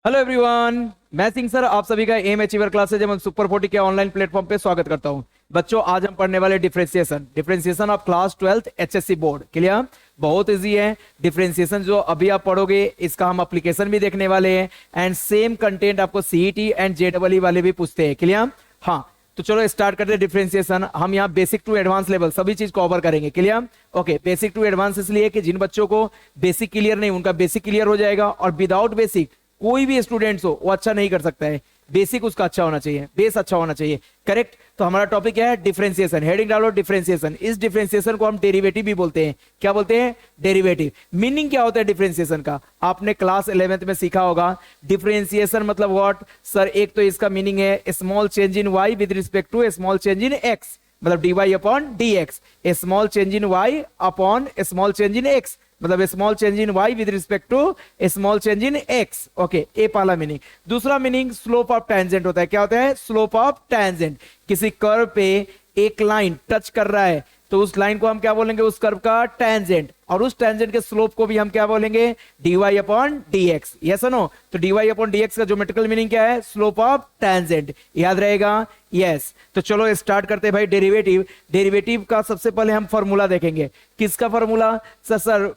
Hello everyone, मैं Singh sir आप सभी का एम अचीवर क्लासेज एवं सुपर 40 के ऑनलाइन प्लेटफॉर्म पे स्वागत करता हूं। बच्चों, आज हम पढ़ने वाले differentiation of class 12th HSC board. Clear? बहुत इजी है। डिफरेंशिएशन जो अभी आप पढ़ोगे इसका हम एप्लीकेशन भी देखने वाले हैं एंड सेम कंटेंट आपको सीईटी एंड जेडबलई वाले भी पूछते हैं। क्लियर? हाँ, तो चलो स्टार्ट करते हैं डिफरेंशिएशन। हम यहाँ बेसिक टू एडवांस लेवल सभी चीज कवर करेंगे। Clear? Okay, basic to advance इसलिए कि जिन बच्चों को बेसिक क्लियर नहीं उनका बेसिक क्लियर हो जाएगा, और विदाउट बेसिक कोई भी स्टूडेंट्स हो वो अच्छा नहीं कर सकता है। बेसिक उसका अच्छा होना चाहिए, बेस अच्छा होना चाहिए। करेक्ट? तो हमारा टॉपिक क्या है? डिफरेंशिएशन। हेडिंग डालो डिफरेंशिएशन। इस डिफरेंशिएशन को हम डेरिवेटिव भी बोलते हैं। क्या बोलते हैं? डेरिवेटिव। मीनिंग क्या होता है डिफरेंशिएशन का? आपने क्लास 11th में सीखा होगा। डिफरेंशिएशन मतलब व्हाट सर? एक तो इसका मीनिंग है small change in y with respect to small change in x, मतलब d y upon d x. Small change in y upon small change in x, मतलब small change in y with respect to small change in x। Okay, ये पहला meaning. दूसरा meaning slope of tangent होता है। क्या होता है? Slope of tangent. किसी कर्व पे एक लाइन टच कर रहा है तो उस लाइन को हम क्या बोलेंगे? उस कर्व का टेंजेंट। और उस टेंजेंट के स्लोप को भी हम क्या बोलेंगे? dy upon dx। Yes no? तो dy अपॉन dx का ज्योमेट्रिकल मीनिंग क्या है? Slope of tangent. याद रहेगा? यस। तो चलो स्टार्ट करते हैं भाई डेरिवेटिव। डेरिवेटिव का सबसे पहले हम फॉर्मूला देखेंगे। किसका फॉर्मूला? सर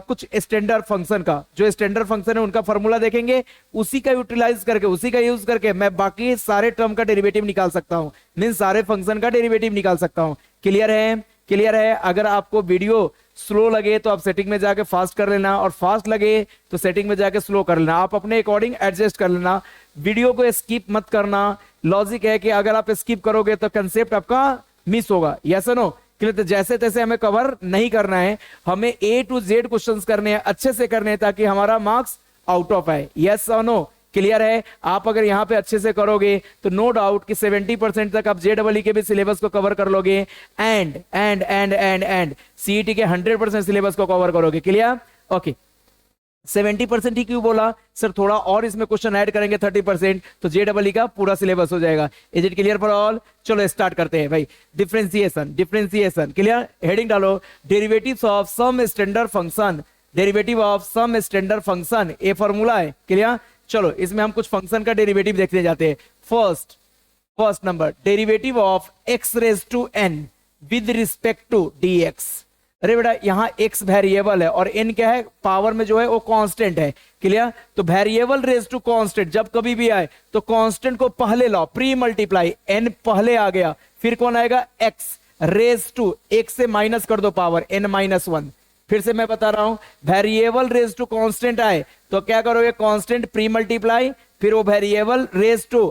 कुछ स्टैंडर्ड फंक्शन का, जो स्टैंडर्ड फंक्शन है उनका फॉर्मूला देखेंगे। उसी का यूटिलाइज करके, उसी का यूज करके मैं बाकी सारे टर्म का डेरिवेटिव निकाल सकता हूं, मीन सारे फंक्शन का डेरिवेटिव निकाल सकता हूं। क्लियर है? क्लियर है? अगर आपको वीडियो स्लो लगे तो आप सेटिंग में जाके फास्ट कर लेना, और फास्ट लगे तो सेटिंग में जाके स्लो कर लेना। आप अपने अकॉर्डिंग एडजस्ट कर लेना। वीडियो को स्किप मत करना। लॉजिक है कि अगर आप स्किप करोगे तो कंसेप्ट आपका मिस होगा। Yes no? तो जैसे तैसे हमें कवर नहीं करना है, हमें ए टू जेड क्वेश्चंस करने हैं, अच्छे से करने हैं, ताकि हमारा मार्क्स आउट ऑफ आए। यस और नो? क्लियर है? आप अगर यहां पे अच्छे से करोगे तो नो डाउट कि 70% तक आप जेडबलई के भी सिलेबस को कवर कर लोगे एंड सीईटी के 100% सिलेबस को कवर करोगे। क्लियर? ओके, 70% ही क्यों बोला सर? थोड़ा और इसमें क्वेश्चन ऐड करेंगे 30% तो जेडबलई का पूरा सिलेबस हो जाएगा। Is it clear for all? चलो स्टार्ट करते हैं भाई। डिफरेंशिएशन। Differentiation clear? हेडिंग डालो derivatives of some standard function. Derivative of some standard function, ये फॉर्मूला है। क्लियर? चलो इसमें हम कुछ फंक्शन का डेरिवेटिव देखने जाते हैं। First number, derivative of x raise to n with respect to dx। अरे बेटा, यहां x वेरिएबल है और n क्या है? पावर में जो है वो कांस्टेंट है। क्लियर? तो वेरिएबल रेज टू कांस्टेंट जब कभी भी आए तो कांस्टेंट को पहले लाओ, प्री मल्टीप्लाई। n पहले आ गया, फिर कौन आएगा? x रेज टू, एक से माइनस कर दो पावर n-1। फिर से मैं बता रहा हूं, वेरिएबल रेज टू कांस्टेंट आए तो क्या करोगे? कांस्टेंट प्री मल्टीप्लाई, फिर वो वेरिएबल रेज टू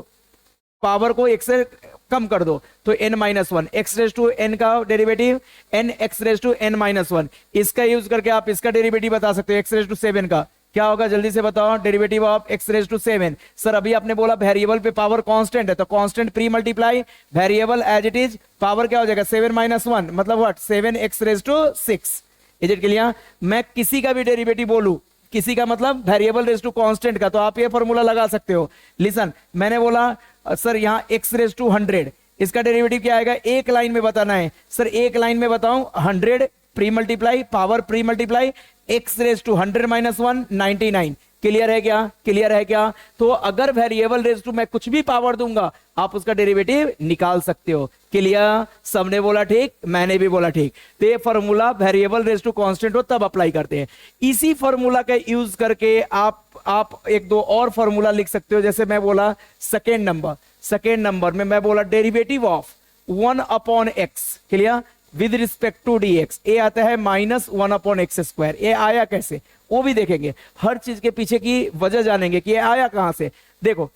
पावर को एक से कम कर दो तो n-1। x raise to n का derivative n x raise to n-1। इसका यूज करके आप इसका डेरिवेटिव बता सकते हो। x रेज टू 7 का क्या होगा? जल्दी से बताओ। Derivative of x raise to 7। Sir अभी आपने बोला वेरिएबल पे पावर कांस्टेंट है तो constant pre multiply, variable as it is, power क्या हो जाएगा? 7-1, मतलब what? 7x raise to 6। Is it clear? मैं किसी का भी डेरिवेटिव बोलूं, किसी का मतलब वेरिएबल रेज टू कांस्टेंट का, तो आप ये फॉर्मूला लगा सकते हो। लिसन, मैंने बोला सर यहां x रेज टू 100, इसका डेरिवेटिव क्या आएगा? एक लाइन में बताना है। सर एक लाइन में बताऊं, 100 pre multiply, power pre multiply, x raise to 100-1 99। Clear है क्या? क्लियर है क्या? तो अगर वेरिएबल रेज टू मैं कुछ भी पावर दूंगा आप उसका डेरिवेटिव निकाल सकते हो। क्लियर? सबने बोला ठीक, मैंने भी बोला ठीक। तो ये formula variable raise to constant हो तब अप्लाई करते हैं। इसी फॉर्मूला का यूज करके आप एक दो और फॉर्मूला लिख सकते हो। जैसे मैं बोला सेकेंड नंबर में मैं बोला derivative of 1 upon x. Clear? With respect to dx, ये आता है -1 अपॉन एक्स स्क्वायर। ये आया कैसे वो भी देखेंगे, हर चीज के पीछे की वजह जानेंगे कि ये आया कहां से। देखो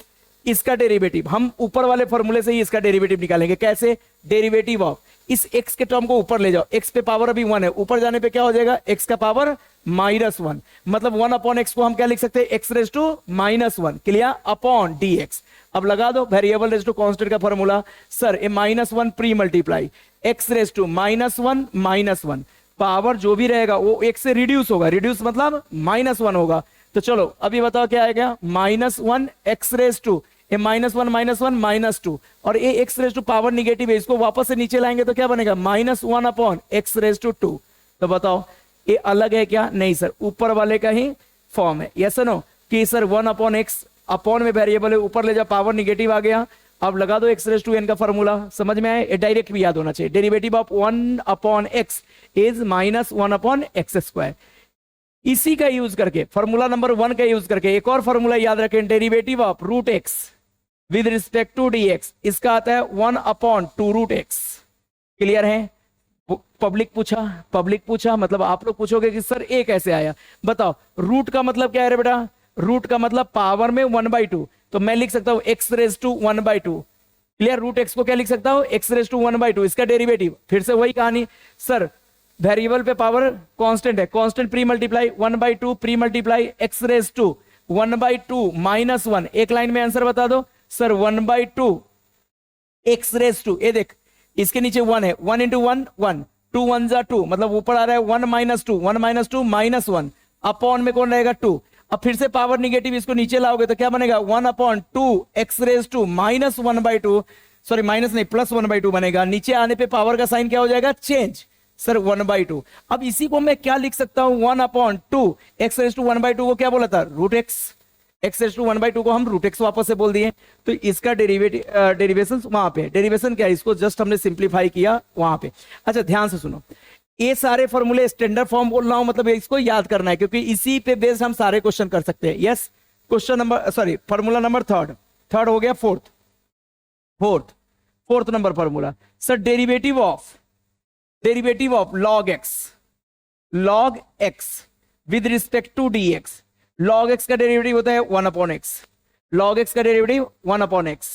इसका डेरिवेटिव हम ऊपर वाले फॉर्मूले से ही इसका डेरिवेटिव निकालेंगे। कैसे? डेरिवेटिव ऑफ इस x के टर्म को ऊपर ले जाओ, x पे पावर अभी 1 है, ऊपर जाने पे क्या हो जाएगा? x का पावर -1, मतलब 1 अपॉन x को हम क्या लिख सकते हैं? x raise to -1। Clear? Upon dx। अब लगा दो वेरिएबल रेज टू कांस्टेंट का फॉर्मूला। सर ये -1 pre multiply, x raise to -1, power जो भी रहेगा वो एक से रिड्यूस होगा, रिड्यूस मतलब -1 होगा। तो चलो अभी बताओ क्या आएगा? -1 x रेज टू -1 और ये x raise to power negative है, इसको वापस से नीचे लाएंगे तो क्या बनेगा? -1 अपॉन x रेज टू 2। तो बताओ ये अलग है क्या? नहीं सर, ऊपर वाले का ही फॉर्म है। Yes no? कि सर 1/x, अपॉन में वेरिएबल है, ऊपर ले जा पावर निगेटिव आ गया, अब लगा दो x रेज टू n का फॉर्मूला, समझ में आए, डायरेक्ट भी याद होना चाहिए। Derivative of 1/x is -1/x²। इसी का यूज करके, फॉर्मूला नंबर 1 का यूज करके एक और फॉर्मूला याद रखें, derivative of √x with respect to dx, इसका आता है 1/2√x। क्लियर है? पब्लिक पूछा मतलब आप लोग पूछोगे कि सर ए कैसे आया, बताओ। रूट का मतलब क्या है रे बेटा? रूट का मतलब पावर में 1/2, तो मैं लिख सकता हूं x raise to 1/2। Clear? √x को क्या लिख सकता हूं? x रेज टू 1/2, इसका डेरिवेटिव। फिर से वही कहानी, सर वेरिएबल पे पावर कांस्टेंट है, constant pre multiply 1/2 pre multiply x raise to 1/2 -1, एक लाइन में आंसर बता दो सर। 1/2 x रेज टू, ये देख इसके नीचे 1 है, 1 × 1 1, 2 1 जा 2, मतलब ऊपर आ रहा है 1 - 2, 1 - 2 -1, अपॉन में कौन रहेगा 2। अब फिर से पावर निगेटिव, इसको नीचे लाओगे तो क्या बनेगा? 1/2 x raise to -1/2, sorry minus नहीं +1/2 बनेगा। नीचे आने पे पावर का साइन क्या हो जाएगा? Change sir 1/2। अब इसी को मैं क्या लिख सकता हूं? 1/2 x रेज टू 1/2 को क्या बोला था? √x। x रेज टू 1/2 को हम √x वापस से बोल दिए, तो इसका डेरिवेशन वहां पे, डेरिवेशन क्या है, इसको जस्ट हमने सिंप्लीफाई किया वहां पे। अच्छा ध्यान से सुनो, ये सारे फॉर्मूले स्टैंडर्ड फॉर्म बोल रहा हूं, मतलब इसको याद करना है, क्योंकि इसी पे बेस्ड हम सारे क्वेश्चन कर सकते हैं। Yes, question number sorry formula number third हो गया, fourth number formula sir, derivative of log x with respect to dx। log x का डेरिवेटिव होता है 1/x, log x का डेरिवेटिव 1/x।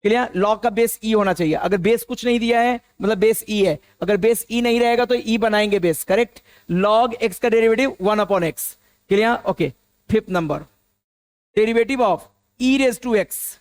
क्लियर? log का बेस e होना चाहिए, अगर बेस कुछ नहीं दिया है मतलब बेस e है, अगर बेस e नहीं रहेगा तो e बनाएंगे बेस, करेक्ट। log x का derivative 1/x। Clear? Okay, fifth number, derivative of e raise to x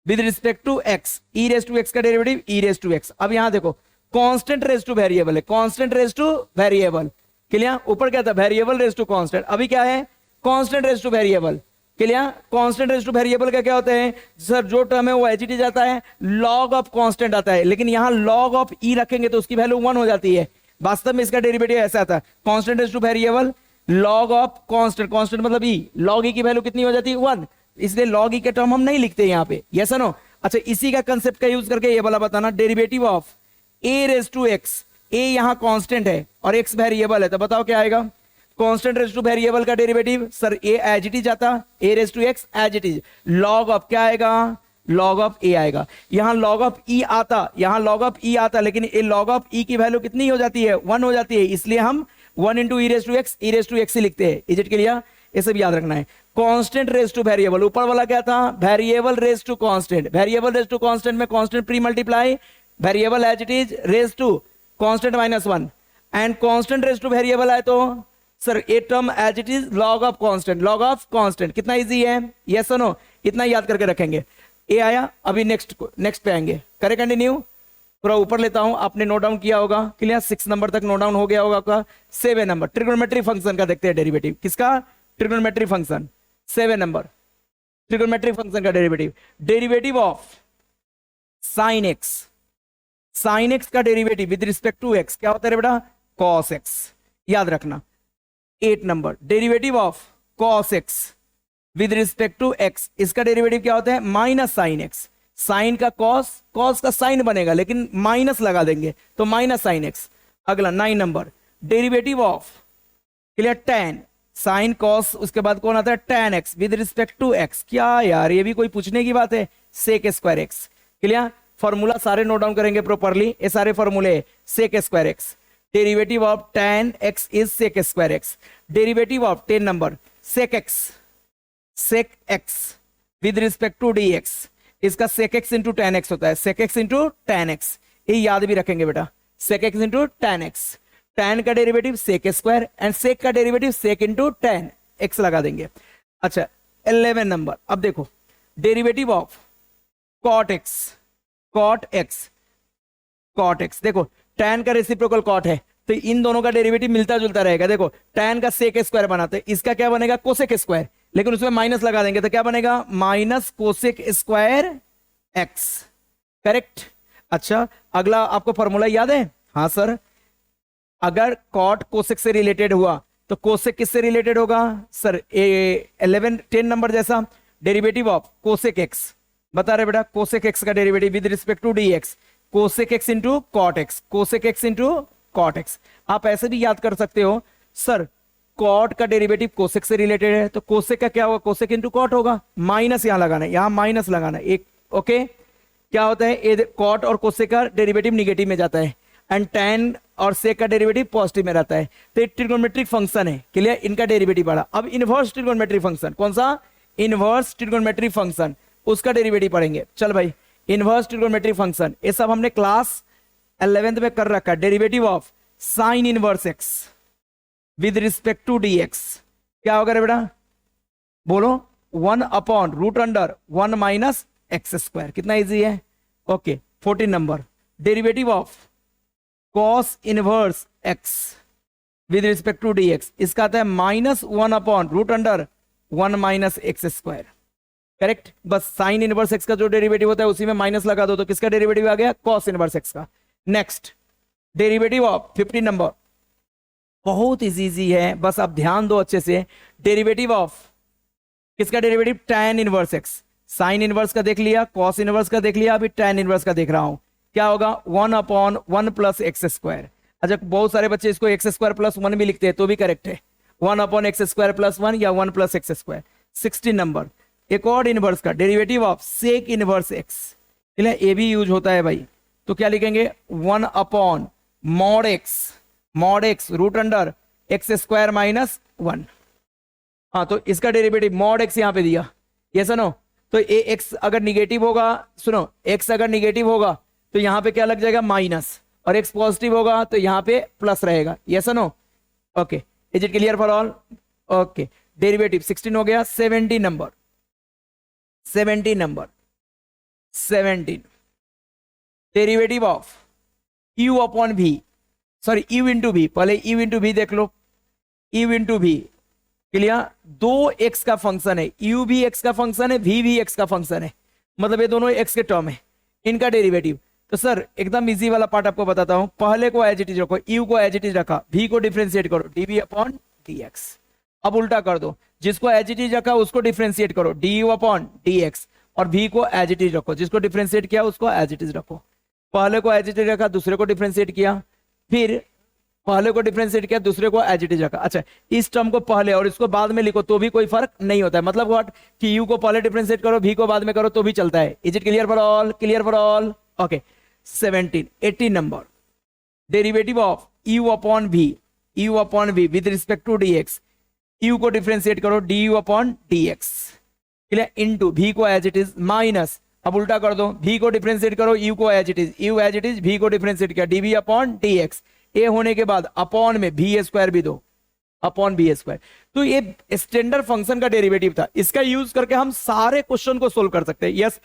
with respect to x, e raise to x का derivative e raise to x। अब यहां देखो constant raise to variable है, constant raise to variable. Clear? ऊपर क्या था? Variable raise to constant, अभी क्या है? Constant raise to variable. Clear? Constant raise to variable का क्या होता है सर? जो टर्म है वो एच इट जाता है, लॉग ऑफ कांस्टेंट आता है, लेकिन यहां लॉग ऑफ ई रखेंगे तो उसकी वैल्यू 1 हो जाती है। वास्तव में इसका डेरिवेटिव ऐसा आता है, constant raise to variable log of constant, constant मतलब ई, लॉग ई की वैल्यू कितनी हो जाती है? 1, इसलिए लॉग ई के टर्म हम नहीं लिखते यहाँ पे। Yes no? अच्छा, इसी का कंसेप्ट का यूज करके ये वाला बताना, derivative of a raise to x, a यहां कांस्टेंट है और एक्स वेरिएबल है, तो बताओ क्या आएगा? कांस्टेंट रेज टू वेरिएबल का derivative sir a as it is आता, a raise to x as it is, log of क्या आएगा? लॉग ऑफ ए आएगा। यहां लॉग ऑफ ई आता, यहां लॉग ऑफ ई आता, लेकिन ए लॉग ऑफ ई की वैल्यू कितनी हो जाती है? 1 हो जाती है, इसलिए हम 1 × e रेज टू एक्स ही लिखते हैं। Is it clear? ये सब याद रखना है। कांस्टेंट रेज टू वेरिएबल, ऊपर वाला क्या था? Variable raise to constant, variable raise to constant में constant pre multiply variable as it is raise to constant -1, and constant raise to variable है तो sir a term as it is log of constant, log of constant. कितना easy है? Yes और no? इतना याद करके रखेंगे। ए आया, अभी नेक्स्ट पे आएंगे, करे कंटिन्यू। थोड़ा ऊपर लेता हूं, आपने नोट डाउन किया होगा। क्लियर? 6 नंबर तक नोट डाउन हो गया होगा आपका। 7 नंबर ट्रिग्नोमेट्री फंक्शन का देखते हैं डेरिवेटिव। किसका? Trigonometry function. 7 number trigonometry function का derivative, derivative of sine x, sine x का derivative with respect to x क्या होता है बेटा? Cos x. याद रखना। 8 number derivative of cos x with respect to x, इसका डेरिवेटिव क्या होता है? Minus sine x. साइन का कॉस, कॉस का साइन बनेगा लेकिन माइनस लगा देंगे तो माइनस साइन एक्स। अगला 9 number derivative of, clear, tan, sine cos, उसके बाद कौन आता है? Tan x with respect to x. क्या यार, ये भी कोई पूछने की बात है? Sec square x. Clear? Formula सारे नोट डाउन करेंगे प्रॉपरली, ये सारे फॉर्मूले। Sec square x, derivative of tan x is sec square x. Derivative of 10 number sec x with respect to d x, इसका sec x into tan x होता है, sec x into tan x. ये याद भी रखेंगे बेटा, sec x into tan x. Tan का derivative sec square and sec का derivative sec into tan x लगा देंगे। अच्छा 11 नंबर, अब देखो derivative of cot x, cot x, cot x. देखो टैन का रेसिप्रोकल कॉट है तो इन दोनों का डेरिवेटिव मिलता जुलता रहेगा। देखो टैन का सेक स्क्वायर बनाते, इसका क्या बनेगा? कोसेक स्क्वायर, लेकिन उसमें माइनस लगा देंगे तो क्या बनेगा? Minus cosec square x. Correct? अच्छा अगला आपको फॉर्मूला याद है? हाँ सर, अगर कॉट कोसेक से रिलेटेड हुआ तो कोसेक किससे रिलेटेड होगा सर? 11 10 नंबर जैसा, डेरिवेटिव ऑफ कोसेक एक्स बता रहे बेटा, कोसेक एक्स का derivative with respect to d x, cosec x into cot x, cosec x into cot x. आप ऐसे भी याद कर सकते हो सर, कॉट का डेरिवेटिव कोसेक से रिलेटेड है, तो कोसेक का क्या होगा? कोसेक इंटू कॉट होगा, माइनस यहां लगाना है, यहां माइनस लगाना है एक, ओके। क्या होता है? कॉट और कोसेक का डेरिवेटिव निगेटिव में जाता है, एंड tan और सेक का डेरिवेटिव पॉजिटिव में रहता है। तो ये ट्रिगोनोमेट्रिक फंक्शन है, क्लियर? इनका डेरिवेटिव पढ़ा। अब इनवर्स ट्रिगोनोमेट्रिक फंक्शन, कौन सा? इनवर्स ट्रिगोनोमेट्रिक फंक्शन, उसका डेरिवेटिव पढ़ेंगे। चल भाई, इनवर्स ट्रिगोनोमेट्रिक फंक्शन, ये सब हमने क्लास 11th में कर रखा है। Derivative of sine inverse x with respect to d x क्या होगा रे बेटा? बोलो, 1 upon root under 1 minus x square. कितना इजी है? Okay. 14 number, derivative of cos inverse x with respect to d x, इसका आता है -1 upon root under 1 minus x square. Correct? बस साइन इनवर्स एक्स का जो डेरिवेटिव होता है उसी में माइनस लगा दो, तो किसका डेरिवेटिव आ गया? कॉस इनवर्स एक्स का। नेक्स्ट, डेरिवेटिव ऑफ 15 नंबर, बहुत इजी है, बस आप ध्यान दो अच्छे से। डेरिवेटिव ऑफ किसका derivative? tan inverse x. Sine inverse का देख लिया, कॉस इनवर्स का देख लिया, अभी tan इनवर्स का देख रहा हूं। क्या होगा? 1 अपॉन 1 प्लस एक्स स्क्वायर। अच्छा, बहुत सारे बच्चे इसको एक्स स्क्वायर प्लस 1 भी लिखते हैं, तो भी करेक्ट है। 1 अपॉन एक्स स्क्वायर प्लस 1 या 1 प्लस एक्स स्क्वायर। 16 नंबर, एक और इनवर्स का derivative of sec inverse x, ये भी यूज होता है भाई। तो क्या लिखेंगे? 1 upon mod x root under x square minus 1। हाँ, तो इसका डेरिवेटिव मॉड एक्स यहां पे दिया, ये सुनो। तो ए एक्स अगर निगेटिव होगा, सुनो, एक्स अगर निगेटिव होगा तो यहां पे क्या लग जाएगा? माइनस, और एक्स पॉजिटिव होगा तो यहां पे प्लस रहेगा, ये सुनो। Okay, is it clear for all? Okay, derivative 16 हो गया। 17 number, 17 derivative of u upon v, sorry u into v, पहले u इंटू v देख लो, u into v, clear? 2x का फंक्शन है, u भी x का फंक्शन है, v भी x का फंक्शन है, मतलब ये दोनों x के टर्म है, इनका डेरिवेटिव। तो सर एकदम इजी वाला पार्ट आपको बताता हूं, पहले को एज इट इज रखो, u को एज इट इज रखा, v को डिफरेंशिएट करो, dv अपॉन dx। अब उल्टा कर दो, जिसको एज इट इज रखा उसको डिफरेंशिएट करो, du अपॉन dx, और v को एज इट इज रखो, जिसको डिफरेंशिएट किया उसको एज इट इज रखो। पहले को एज इट इज रखा, दूसरे को डिफरेंशिएट किया, फिर पहले को डिफरेंशिएट किया, दूसरे को एज इट इज रखा। अच्छा, इस टर्म को पहले और इसको बाद में लिखो तो भी कोई फर्क नहीं होता है, मतलब व्हाट कि u को पहले डिफरेंशिएट करो, v को बाद में करो तो भी चलता है। Is it clear for all? Clear for all? Okay. 18 number, derivative of u upon v with respect to dx, u को डिफरेंशिएट करो, du upon dx, clear? Into v को एज इट इज माइनस, अब उल्टा कर दो, v को differentiate करो, u को as it is, u as it is, v को डिफरेंशिएट किया, dv अपॉन dx, ए होने के बाद अपॉन में v स्क्वायर भी दो, अपॉन v स्क्वायर। तो ये स्टैंडर्ड फंक्शन का डेरिवेटिव था, इसका यूज करके हम सारे क्वेश्चन को सोल्व कर सकते हैं। यस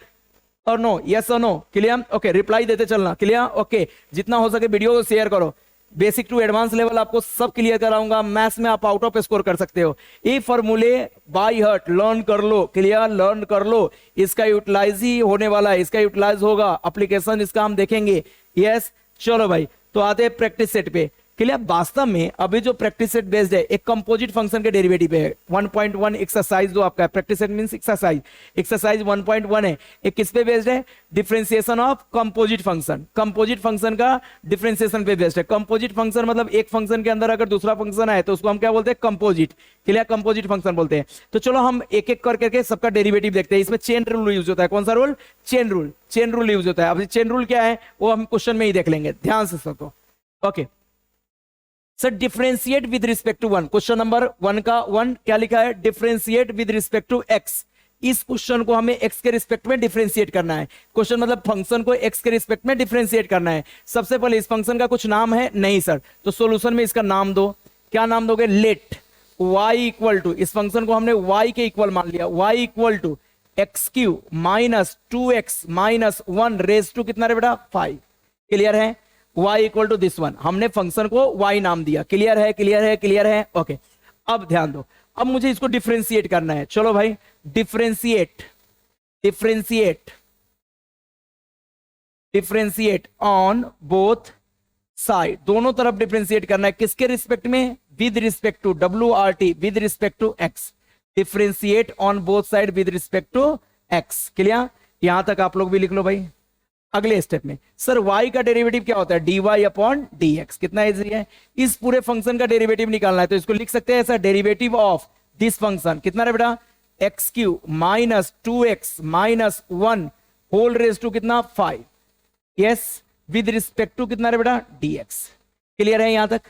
और नो, यस और नो, क्लियर? ओके, रिप्लाई देते चलना, क्लियर? ओके, जितना हो सके वीडियो को शेयर करो, बेसिक टू एडवांस लेवल आपको सब क्लियर कराऊंगा। मैथ्स में आप आउट ऑफ स्कोर कर सकते हो, ये फॉर्मूले बाय हार्ट लर्न कर लो, क्लियर? लर्न कर लो, इसका यूटिलाइज ही होने वाला है, इसका यूटिलाइज होगा, एप्लीकेशन इसका हम देखेंगे। यस, चलो भाई, तो आते हैं प्रैक्टिस सेट पे, क्लियर? वास्तव में अभी जो प्रैक्टिस सेट बेस्ड है, एक कंपोजिट फंक्शन के डेरिवेटिव है। 1.1 एक्सरसाइज जो आपका प्रैक्टिस सेट मींस एक्सरसाइज 1.1 है, एक किस पे बेस्ड है? Differentiation of composite function, composite function का डिफरेंशिएशन पे बेस्ड है। कंपोजिट फंक्शन मतलब एक फंक्शन के अंदर अगर दूसरा फंक्शन आए तो उसको हम क्या बोलते हैं? Composite, clear? कंपोजिट फंक्शन बोलते हैं। तो चलो हम एक एक करके सबका डेरिवेटिव देखते हैं। इसमें चेन रूल यूज होता है, कौन सा रूल? चेन रूल यूज होता है। अब चेन रूल क्या है वो हम क्वेश्चन में ही देख लेंगे, ध्यान से सुनो। Okay sir, differentiate with respect to 1, question number 1 का 1 क्या लिखा है? Differentiate with respect to x। इस क्वेश्चन को हमें x के रिस्पेक्ट में डिफरेंशिएट करना है। क्वेश्चन मतलब फंक्शन को x के रिस्पेक्ट में डिफरेंशिएट करना है। सबसे पहले इस फंक्शन का कुछ नाम है? नहीं सर, तो सॉल्यूशन में इसका नाम दो। क्या नाम दोगे? लेट y इक्वल टू, इस फंक्शन को हमने y के इक्वल मान लिया, y equal to x cube minus 2x minus 1 raise to कितना रे बेटा? 5। क्लियर है? y equal to this one, हमने फंक्शन को y नाम दिया। क्लियर है? क्लियर है? क्लियर है? ओके, अब ध्यान दो, अब मुझे इसको डिफरेंशिएट करना है। चलो भाई, डिफरेंशिएट ऑन बोथ साइड, दोनों तरफ डिफरेंशिएट करना है। किसके रिस्पेक्ट में? With respect to WRT with respect to x, differentiate on both side with respect to x। Clear? यहां तक आप लोग भी लिख लो भाई। अगले स्टेप में सर y का डेरिवेटिव क्या होता है? dy upon dx। कितना इजी है, इस पूरे फंक्शन का डेरिवेटिव निकालना है तो इसको लिख सकते हैं sir derivative of this function. कितना है बेटा? x³ minus 2x minus 1 whole raise to कितना 5, यस, विद रिस्पेक्ट टू कितना है बेटा? dx। क्लियर है यहां तक?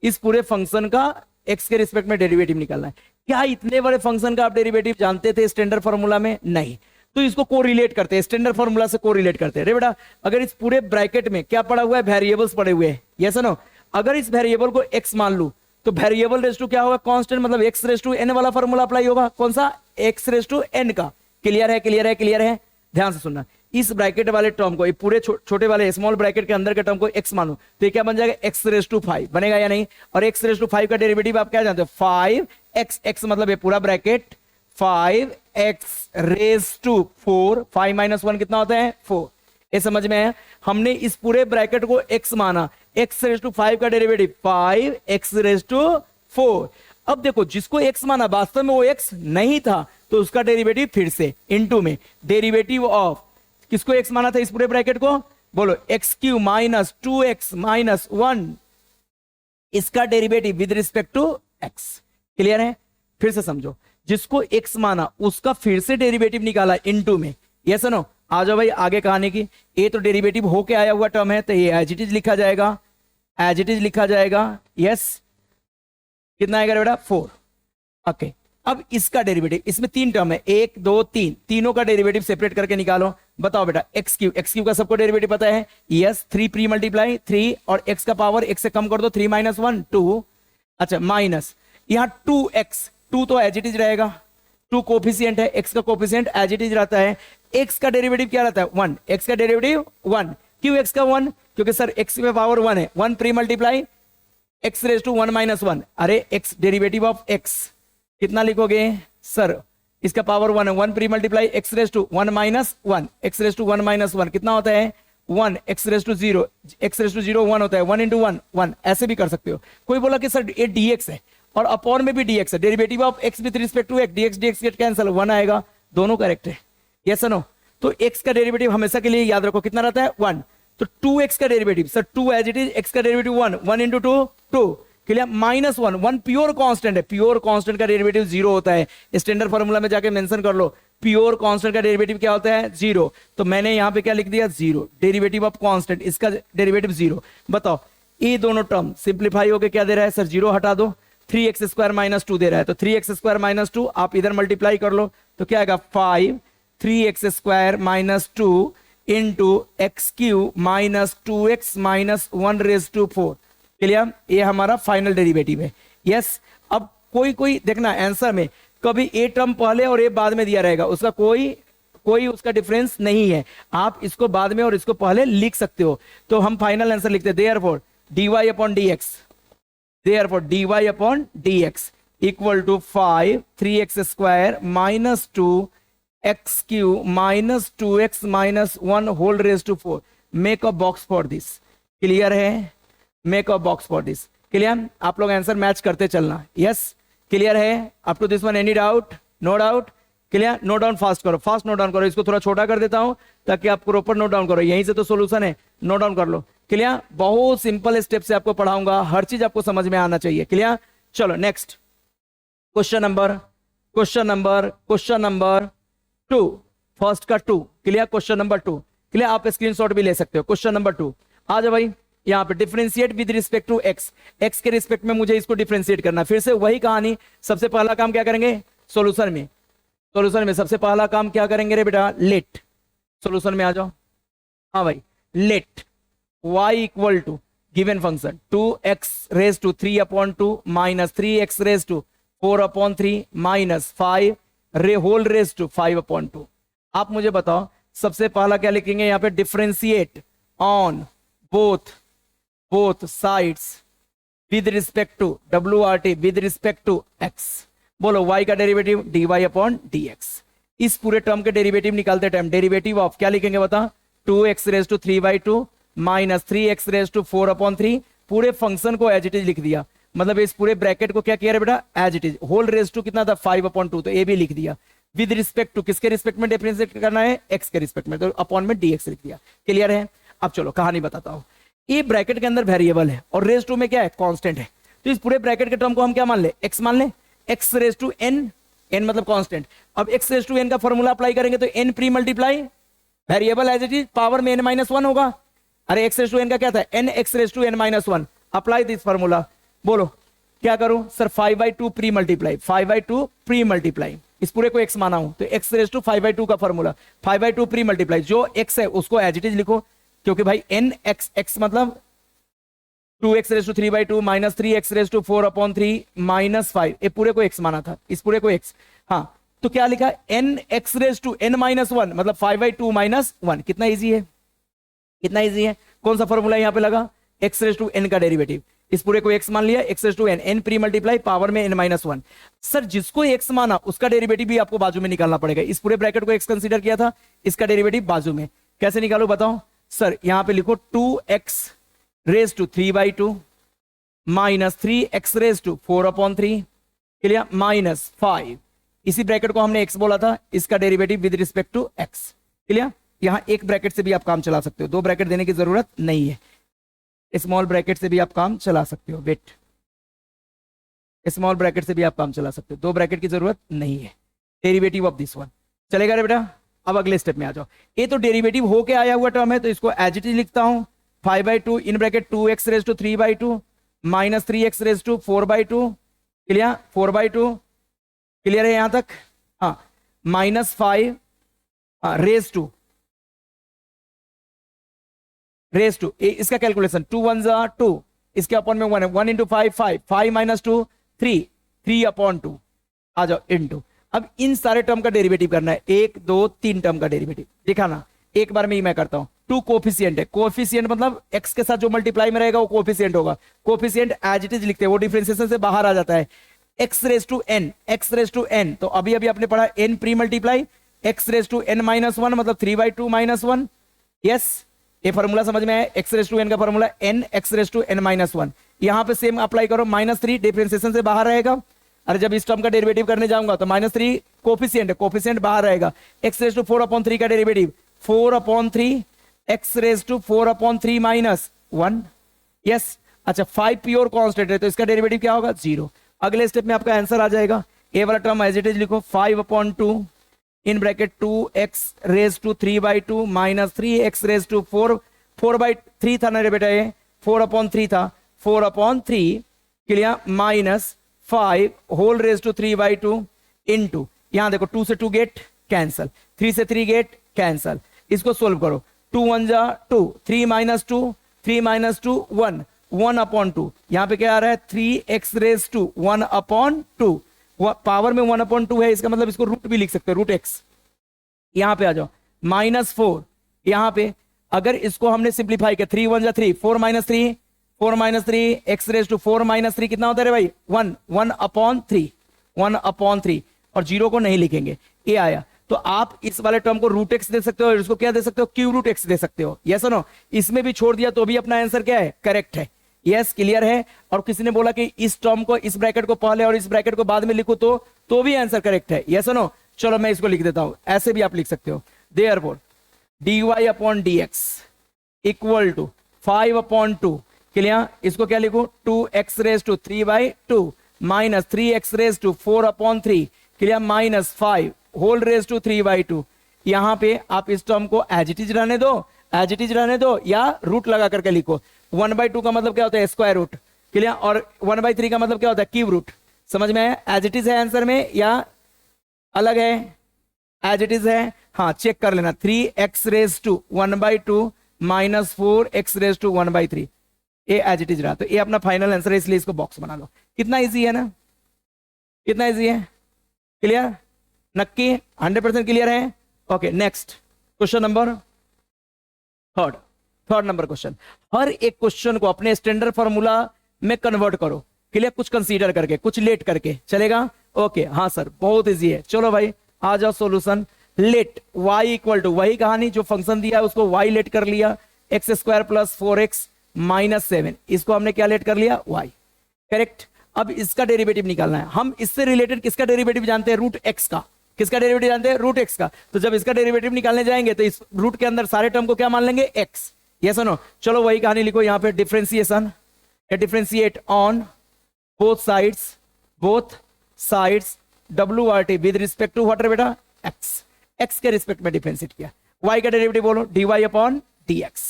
इस पूरे फंक्शन का x के रिस्पेक्ट में डेरिवेटिव निकालना है। क्या इतने बड़े फंक्शन का आप डेरिवेटिव जानते थे स्टैंडर्ड फार्मूला में? नहीं। तो इसको कोरिलेट करते हैं, स्टैंडर्ड फार्मूला से कोरिलेट करते हैं। रे बेटा अगर इस पूरे ब्रैकेट में क्या पड़ा हुआ है? वेरिएबल्स पड़े हुए हैं, यस नो। अगर इस वेरिएबल को x मान लूं तो वेरिएबल रेज टू क्या होगा? कांस्टेंट, मतलब x रेज टू n वाला फार्मूला अप्लाई होगा। कौन सा? x रेज टू n का। क्लियर है? क्लियर है? क्लियर है? ध्यान से सुनना, इस ब्रैकेट वाले टर्म को, पूरे छोटे वाले स्मॉल ब्रैकेट के अंदर के टर्म को x मानो तो ये क्या बन जाएगा? x रेज टू 5 बनेगा या नहीं? और x रेज टू 5 का डेरिवेटिव आप क्या जानते हो? 5x, x मतलब ये पूरा bracket 5x raise to 4, 5 minus 1 कितना होता है? 4। ये समझ में है? हमने इस पूरे ब्रैकेट को x माना, x रेज टू 5 का डेरिवेटिव 5x रेज टू 4। अब देखो जिसको x माना वास्तव में वो x नहीं था तो उसका डेरिवेटिव फिर से इनटू में डेरिवेटिव ऑफ किसको x माना था इस पूरे ब्रैकेट को? बोलो x³ माइनस 2x माइनस 1, इसका derivative with respect to x। Clear है? फिर से समझो, जिसको x माना उसका फिर से डेरिवेटिव निकाला इनटू में, यस नो। आ जाओ भाई आगे कहानी की। ये तो डेरिवेटिव होके आया हुआ टर्म है तो ये एज इट इज लिखा जाएगा, एज इट इज लिखा जाएगा, यस। कितना आएगा बेटा? 4। ओके, अब इसका डेरिवेटिव, इसमें 3 टर्म है, 1 2 3, तीनों का डेरिवेटिव सेपरेट करके निकालो। बताओ बेटा x³ का सबको डेरिवेटिव पता है? यस, 3 प्री मल्टीप्लाई 3 और x का पावर x से कम कर दो, 3 माइनस 1 2। अच्छा माइनस यहां 2x, 2 तो एज इट इज रहेगा, 2 कोफिशिएंट है, x का कोफिशिएंट एज इट इज रहता है। x का डेरिवेटिव क्या रहता है? 1। x का डेरिवेटिव 1। क्यों x का 1? क्योंकि सर x में पावर 1 है, 1 pre multiply x raise to 1 minus 1। अरे x डेरिवेटिव ऑफ x कितना लिखोगे सर? इसका पावर 1 है, 1 pre multiply x raise to 1 minus 1, x raise to 1 minus 1 कितना होता है? 1, x raise to 0, x raise to 0 1 होता है, 1 इंटू 1 1, ऐसे भी कर सकते हो। कोई बोला कि सर ये dx है और अपॉन में भी dx है, derivative of x with respect to x, dx dx get cancel, 1 आएगा, दोनों करेक्ट है, यस नो। तो x का डेरिवेटिव हमेशा के लिए याद रखो कितना रहता है? 1। तो 2x का derivative sir 2 as it is, x का derivative 1, 1 into 2 2, clear? Minus 1, 1 pure constant है, प्योर कांस्टेंट का डेरिवेटिव 0 होता है। स्टैंडर्ड फार्मूला में जाके मेंशन कर लो, प्योर कांस्टेंट का डेरिवेटिव क्या होता है? 0। तो मैंने यहां पे क्या लिख दिया? 0, डेरिवेटिव ऑफ कांस्टेंट, इसका डेरिवेटिव 0। बताओ ये दोनों टर्म सिंप्लीफाई होकर क्या दे रहा है सर? 0 हटा दो, 3x स्क्वायर माइनस 2 दे रहा है, तो 3x स्क्वायर माइनस 2 आप इधर मल्टीप्लाई कर लो तो क्या आएगा? 5 3x square minus 2 into x³ minus 2x minus 1 raise to 4। Clear? ये हमारा फाइनल डेरिवेटिव है, यस। अब कोई देखना आंसर में कभी ए टर्म पहले और ए बाद में दिया रहेगा, उसका कोई उसका डिफरेंस नहीं है। आप इसको बाद में और इसको पहले लिख सकते हो। तो हम फाइनल आंसर लिखते हैं therefore dy upon dx, therefore dy upon dx equal to 5 3x square minus 2 x³ minus 2x minus 1 whole raise to 4। Make a box for this. Clear है? Make a box for this. Clear? आप लोग answer match करते चलना, yes. Clear है? Up to this one any doubt? No doubt? Clear? Note down fast करो, fast note down करो। इसको थोड़ा छोटा कर देता हूं ताकि आप प्रॉपर नोट डाउन करो, यहीं से तो सॉल्यूशन है, नोट डाउन कर लो। क्लियर? बहुत सिंपल स्टेप से आपको पढ़ाऊंगा, हर चीज आपको समझ में आना चाहिए। क्लियर? चलो नेक्स्ट क्वेश्चन नंबर 2, फर्स्ट का 2। क्लियर? Question number 2। क्लियर? आप स्क्रीनशॉट भी ले सकते हो। क्वेश्चन नंबर 2 आ जाओ भाई। यहाँ पे differentiate with respect to x के रिस्पेक्ट में मुझे इसको डिफरेंशिएट करना। फिर से वही कहानी, सबसे पहला काम क्या करेंगे? सॉल्यूशन में सबसे पहला काम क्या करेंगे रे बेटा? लेट। सॉल्यूशन में आ जाओ। हाँ भाई, let y equal to given function 2x raise to 3 upon 2 minus 3x raise to 4 upon 3 minus 5 whole raise to 5 upon 2। आप मुझे बताओ सबसे पहला क्या लिखेंगे यहाँ पे? Differentiate on both sides with respect to WRT with respect to x। बोलो y का डेरिवेटिव dy अपॉन dx। इस पूरे टर्म के डेरिवेटिव निकालते टाइम डेरिवेटिव ऑफ क्या लिखेंगे बता? 2x raise to 3/2 minus 3x raise to 4 upon 3। पूरे फंक्शन को एज इट इज लिख दिया। मतलब इस पूरे ब्रैकेट को क्या किया है बेटा, as it is, whole raise to कितना था 5/2, तो ए भी लिख दिया। विद रिस्पेक्ट टू, किसके रिस्पेक्ट में डिफरेंशिएट करना है, एक्स के रिस्पेक्ट में, तो अपॉन में dx लिख दिया। क्लियर है। अब चलो कहानी बताता हूं। ये ब्रैकेट के अंदर वेरिएबल है और रेज टू में क्या है, कांस्टेंट है। तो इस पूरे ब्रैकेट के टर्म को हम क्या मान ले, x मान ले, x raise to n, n मतलब कांस्टेंट। अब x रेज टू n का फॉर्मूला अप्लाई करेंगे तो n pre multiply variable as it is power में n-1 होगा। अरे x रेज टू n का क्या था, n x raise to n-1, apply this formula. बोलो क्या करूं sir, 5/2 pre multiply, 5/2 pre multiply, इस पूरे को x माना हूं तो x रेज टू 5/2 का फॉर्मूला, 5/2 प्री मल्टीप्लाई, जो x है उसको एज इट इज लिखो, क्योंकि भाई n x मतलब 2x raise to 3/2 minus 3x raise to 4/3 minus 5, ये पूरे को x माना था, इस पूरे को x। हाँ तो क्या लिखा, n x raise to n-1 मतलब 5/2 माइनस 1। कितना इजी है, कितना इजी है। कौन सा फॉर्मूला यहां पे लगा, x रेज टू n का डेरिवेटिव, इस पूरे को x मान लिया, x raise to n, n pre multiply power में n-1। सर जिसको x माना उसका डेरिवेटिव भी आपको बाजू में निकालना पड़ेगा। इस पूरे ब्रैकेट को x कंसीडर किया था, इसका डेरिवेटिव बाजू में, कैसे निकालो बताओ सर। यहां पे लिखो 2x raise to 3/2 minus 3x raise to 4/3, clear, minus 5, इसी ब्रैकेट को हमने x बोला था, इसका derivative with respect to x। Clear, यहां एक ब्रैकेट से भी आप काम चला सकते हो, दो ब्रैकेट देने की जरूरत नहीं है, स्मॉल ब्रैकेट से भी आप काम चला सकते हो। वेट, स्मॉल ब्रैकेट से भी आप काम चला सकते हो, दो ब्रैकेट की जरूरत नहीं है। डेरिवेटिव ऑफ दिस वन चलेगा रे बेटा। अब अगले स्टेप में आ जाओ। ये तो डेरिवेटिव होके आया हुआ टर्म है तो इसको एज इट इज लिखता हूं, 5/2 in bracket 2x raise to 3/2 minus 3x raise to 4/2, clear, 4/2, clear है यहां तक। हाँ, माइनस 5 रेज टू इसका कैलकुलेशन 2 1 जा 2, इसके अपॉन में 1 है, 1 इंटू 5 5, 5 माइनस 2 3, 3/2 आ जाओ इंटू। अब इन सारे टर्म का डेरिवेटिव करना है, 1 2 3 टर्म का डेरिवेटिव दिखाना, एक बार में ही मैं करता हूं। 2 कोफिशिएंट है, कोफिशिएंट मतलब x के साथ जो मल्टीप्लाई में रहेगा वो कोफिशिएंट होगा, कोफिशिएंट एज इट इज लिखते हैं, वो डिफरेंशिएशन से बाहर आ जाता है। x raise to n, x raise to n, तो अभी अभी आपने पढ़ा n pre multiply x raise to n-1 मतलब 3/2 माइनस 1। यस, ये फॉर्मूला समझ में आया, x रेज टू n का formula n x raise to n-1। यहां पे सेम अप्लाई करो, -3 डिफरेंशिएशन से बाहर रहेगा। अरे जब इस टर्म का डेरिवेटिव करने जाऊंगा तो -3 कोफिशिएंट है, कोफिशिएंट बाहर रहेगा। x रेज टू 4/3 का derivative 4/3 x raise to 4/3 minus 1। Yes, अच्छा 5 प्योर कांस्टेंट है तो इसका डेरिवेटिव क्या होगा, 0। अगले स्टेप में आपका आंसर आ जाएगा। ए वाला टर्म एज इट इज लिखो, 5/2 in bracket 2x raise to 3/2 minus 3x raise to 4/3 था ना रे बेटा, ये 4/3 था, 4/3, clear, minus 5 whole raise to 3/2 into, यहां देखो 2 से 2 गेट कैंसल, 3 से 3 गेट कैंसल, इसको सोल्व करो, 2 1 जा 2, 3 माइनस 2, 3 माइनस 2 1, 1/2, यहां पे क्या आ रहा है 3x रेज टू 1/2, पावर में 1/2 है, इसका मतलब इसको रूट भी लिख सकते हो, रूट x। यहां पे आ जाओ, -4, यहां पे अगर इसको हमने सिंप्लीफाई किया, 3 1 जा 3, 4 minus 3, 4 minus 3 x raise to 4 minus 3 कितना होता है रे भाई, 1, 1/3 और 0 को नहीं लिखेंगे, ये आया। तो आप इस वाले टर्म को रूट x दे सकते हो और इसको क्या दे सकते हो, क्यू रूट x दे सकते हो। यस नो, इसमें भी छोड़ दिया तो भी अपना आंसर क्या है, करेक्ट है। यस, क्लियर है। और किसी ने बोला कि इस टर्म को, इस ब्रैकेट को पहले और इस ब्रैकेट को बाद में लिखो तो भी आंसर करेक्ट है। यस नो, चलो मैं इसको लिख देता हूं, ऐसे भी आप लिख सकते हो। Therefore dy/dx equal to 5/2, clear, इसको क्या लिखो, 2x raise to 3/2 minus 3x raise to 4/3, clear, minus 5 whole raise to 3/2। यहां पे आप इस टर्म को एज इट इज रहने दो, एज इट इज रहने दो, या रूट लगा करके लिखो। 1/2 का मतलब क्या होता है, स्क्वायर रूट, क्लियर, और 1/3 का मतलब क्या होता है, क्यूब रूट। समझ में आया, एज इट इज है आंसर में या अलग है, एज इट इज है। हाँ, चेक कर लेना, 3x raise to 1/2 minus 4x raise to 1/3, ये एज इट इज रहा, तो ये अपना फाइनल आंसर है, इसलिए इसको बॉक्स बना लो। कितना इजी है ना, कितना इजी है, क्लियर, नक्की 100% क्लियर है। Okay, next question number third number question. हर एक क्वेश्चन को अपने स्टैंडर्ड फार्मूला में कन्वर्ट करो, क्लियर, कुछ कंसीडर करके, कुछ लेट करके, चलेगा। ओके, हाँ सर, बहुत इजी है। चलो भाई आ जाओ solution. Let y equal to, वही कहानी, जो फंक्शन दिया है उसको y लेट कर लिया, x² प्लस 4x माइनस 7, इसको हमने क्या लेट कर लिया, y। करेक्ट। अब इसका डेरिवेटिव निकालना है। हम इससे रिलेटेड किसका डेरिवेटिव जानते हैं? रूट एक्स का। किसका डेरिवेटिव जानते हैं? रूट एक्स का। तो जब इसका डेरिवेटिव निकालने जाएंगे तो इस रूट के अंदर सारे टर्म को क्या मान लेंगे? एक्स। यस और नो? चलो वही कहानी लिखो यहाँ पे, डिफरेंशिएशन या differentiate on both sides W R T with respect to what बेटा? एक्स। एक्स के रिस्पेक्ट में डिफरेंशिएट किया। वाई का डेरिवेटिव बोलो, d y upon d x.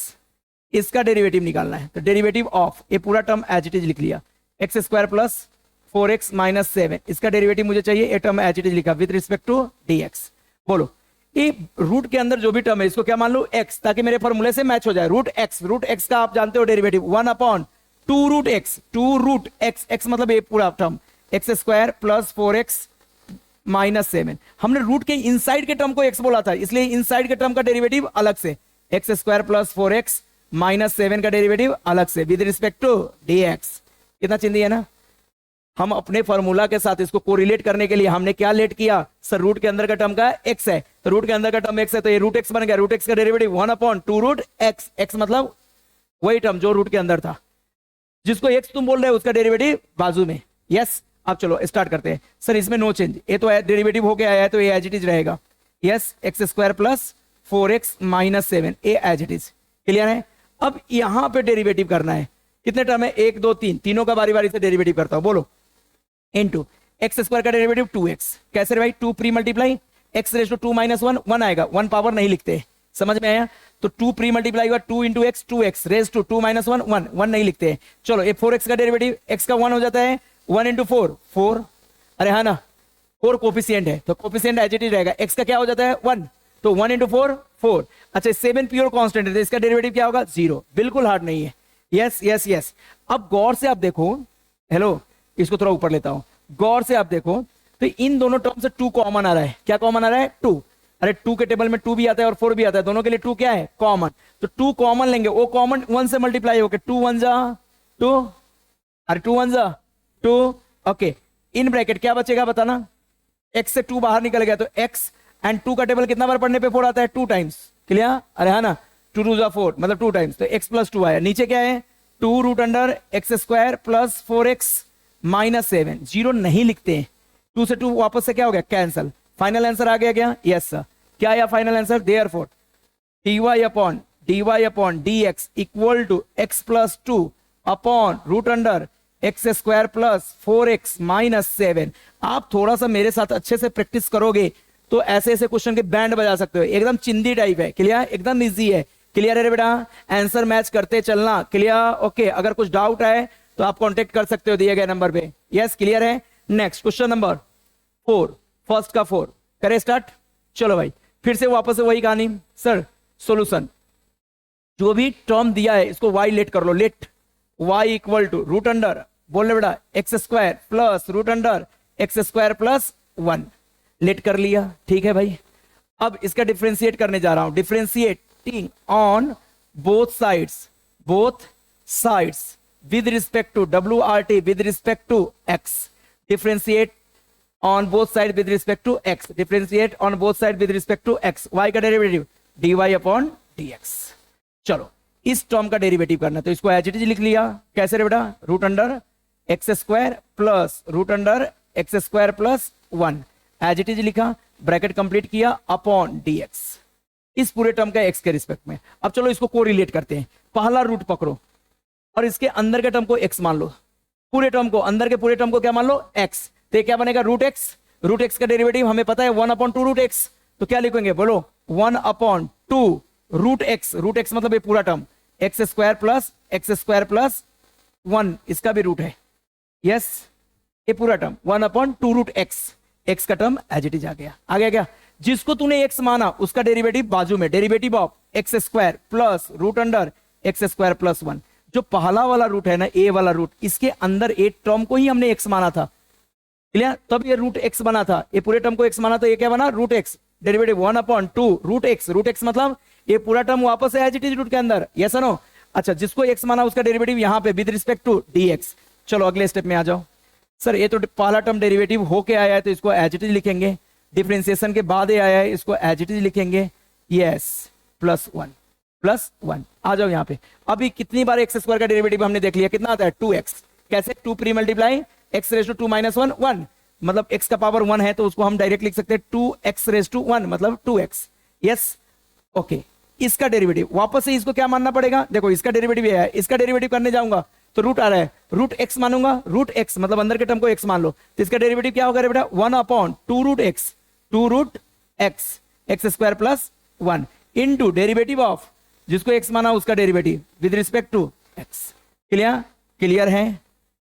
इसका डेरिवेटिव निकालना है। तो डेरिवेटिव ऑफ ये पूरा टर्म एज इट इज लिख लिया, x square plus 4x minus 7, इसका डेरिवेटिव मुझे चाहिए, ये टर्म एज इट इज लिखा विद रिस्पेक्ट टू dx। बोलो ये रूट के अंदर जो भी टर्म है इसको क्या मान लो? x, ताकि मेरे फॉर्मूले से मैच हो जाए। रूट एक्स का आप जानते हो derivative 1 upon 2 root x. 2 root x, x मतलब ये पूरा term, x square plus 4x minus 7। हमने रूट के इनसाइड के टर्म को x बोला था, इसलिए इनसाइड के टर्म का डेरिवेटिव अलग से, x square plus 4x minus 7 का डेरिवेटिव अलग से विद रिस्पेक्ट टू dx। कितना चिंदी है ना? हम अपने फॉर्मूला के साथ इसको कोरिलेट करने के लिए हमने क्या लेट किया? सर रूट के अंदर का टर्म का x है, तो रूट के अंदर का टर्म x है, तो ये रूट x बन गया। रूट x का derivative 1 upon 2 root x। x मतलब वही टर्म जो रूट के अंदर था, जिसको x तुम बोल रहे हो उसका डेरिवेटिव बाजू में। यस, अब चलो स्टार्ट करते हैं। सर इसमें नो चेंज, ये तो डेरिवेटिव हो गया है तो ये एज इट इज रहेगा। Yes, x square plus 4x minus 7, ये एज इट इज। क्लियर है? अब यहां पे डेरिवेटिव करना है। कितने टर्म है? 1 2 3, तीनों का बारी बारी से डेरिवेटिव करता हूं। बोलो इनटू एक्स स्क्वायर का डेरिवेटिव 2x। कैसे रे भाई? 2 pre multiply x raise to 2 minus 1, 1 आएगा, 1 पावर नहीं लिखते, समझ में आया? तो 2 प्री मल्टीप्लाई हुआ 2 into x, 2x raise to 2 minus 1, 1, 1 नहीं लिखते। चलो ये 4x का डेरिवेटिव, x का 1 हो जाता है, 1 इंटू 4, 4। अरे हाँ ना, 4 कोफिशिएंट है तो कोफिशिएंट एज इट इज रहेगा। x का क्या हो जाता है? 1, तो 1 इंटू 4, 4। अच्छा 7 प्योर कांस्टेंट है तो इसका डेरिवेटिव क्या होगा? 0। बिल्कुल हार्ड नहीं है। Yes yes yes. अब गौर से आप देखो, हेलो इसको थोड़ा ऊपर लेता हूं, गौर से आप देखो तो इन दोनों टर्म से 2 कॉमन आ रहा है। क्या कॉमन आ रहा है? 2। अरे 2 के टेबल में 2 भी आता है और 4 भी आता है, दोनों के लिए 2 क्या है? कॉमन। तो 2 कॉमन लेंगे, वो कॉमन 1 से मल्टीप्लाई होकर 2 1 जा 2, अरे 2 1 जा 2। ओके, इन ब्रैकेट क्या बचेगा बताना? x से 2 बाहर निकल गया तो x एंड 2 का टेबल कितना बार पढ़ने पे 4 आता है? 2 टाइम्स। क्लियर? अरे हाँ ना, 2 2 जा 4 मतलब 2 टाइम्स, तो x प्लस 2 आया। नीचे क्या है? 2 root under x square plus 4x minus 7। 0 नहीं लिखते हैं, 2 से 2 वापस से क्या हो गया? कैंसल। फाइनल आंसर आ गया क्या? Yes sir. क्या आया final answer? Therefore dy upon dx equal to x plus 2 upon root under x square plus 4x minus 7। आप थोड़ा सा मेरे साथ अच्छे से प्रैक्टिस करोगे तो ऐसे ऐसे क्वेश्चन के बैंड बजा सकते हो। एकदम चिंदी टाइप है। क्लियर? एकदम इजी है। क्लियर है बेटा? आंसर मैच करते चलना। क्लियर? ओके, अगर कुछ डाउट है तो आप कांटेक्ट कर सकते हो दिए गए नंबर पे। यस क्लियर है? नेक्स्ट क्वेश्चन नंबर 4, फर्स्ट का 4 करें स्टार्ट। चलो भाई फिर से वापस से वही कहानी। सर सॉल्यूशन, जो भी टर्म दिया है इसको y लेट कर लो। Let y equal to root under, बोल रहे बेटा, x square plus root under x square plus 1। Let कर लिया, ठीक है भाई। अब इसका डिफरेंशिएट करने जा रहा हूं। Differentiating on both sides with respect to WRT with respect to x, differentiate on both sides with respect to x, differentiate on both sides with respect to x, y का डेरिवेटिव dy upon dx। चलो इस term का derivative करना, तो इसको as it is लिख लिया। कैसे रे बेटा? Root under x square plus root under x square plus 1, as it is लिखा, ब्रैकेट कंप्लीट किया, अपॉन dx इस पूरे टर्म का x के रिस्पेक्ट में। अब चलो इसको कोरिलेट करते हैं। पहला रूट पकड़ो और इसके अंदर के टर्म को x मान लो, पूरे टर्म को, अंदर के पूरे टर्म को क्या मान लो? x। तो ये क्या बनेगा? Root x। रूट x का डेरिवेटिव हमें पता है 1 अपॉन 2 रूट x, तो क्या लिखेंगे? बोलो 1 upon 2 root x। Root x मतलब ये पूरा टर्म एक्स स्क्वायर प्लस 1, इसका भी रूट है। यस, ये पूरा टर्म 1 अपॉन 2 रूट x का टर्म एज इट इज आ गया। आ गया क्या? जिसको तूने x माना उसका डेरिवेटिव बाजू में, derivative of x square plus root under x square plus 1। जो पहला वाला रूट है ना, ए वाला रूट, इसके अंदर ए टर्म को ही हमने x माना था। क्लियर? तब ये रूट x बना था। ये पूरे टर्म को x माना तो ये क्या बना? Root x। Derivative 1 upon 2 root x। Root x मतलब ये पूरा टर्म वापस है एज इट इज रूट के अंदर। Yes no? अच्छा, जिसको x माना उसका डेरिवेटिव यहां पे विद रिस्पेक्ट टू dx। चलो अगले स्टेप में आ जाओ। सर ये तो पहला टर्म डेरिवेटिव होके आया है तो इसको एज इट इज लिखेंगे। डिफरेंशिएशन के बाद ये आया है, इसको एज इट इज लिखेंगे। यस, प्लस 1 आ जाओ यहाँ पे। अभी कितनी बार एक्स स्क्वायर का डेरिवेटिव हमने देख लिया, कितना आता है? 2x। कैसे? 2 pre multiply x raise to 2 minus 1 1, मतलब x का पावर 1 है तो उसको हम डायरेक्ट लिख सकते हैं 2x रेज टू 1 मतलब 2x। यस ओके, इसका डेरिवेटिव वापस से इसको क्या मानना पड़ेगा? देखो इसका डेरिवेटिव है, इसका डेरिवेटिव करने जाऊंगा तो रूट आ रहा है, रूट एक्स मानूंगा, रूट एक्स मतलब अंदर के टर्म को एक्स मान लो, तो इसका डेरिवेटिव क्या होगा बेटा? 1 upon 2 root x, 2 root x, x square plus 1 into derivative of जिसको एक्स माना उसका derivative with respect to x. Clear? Clear है?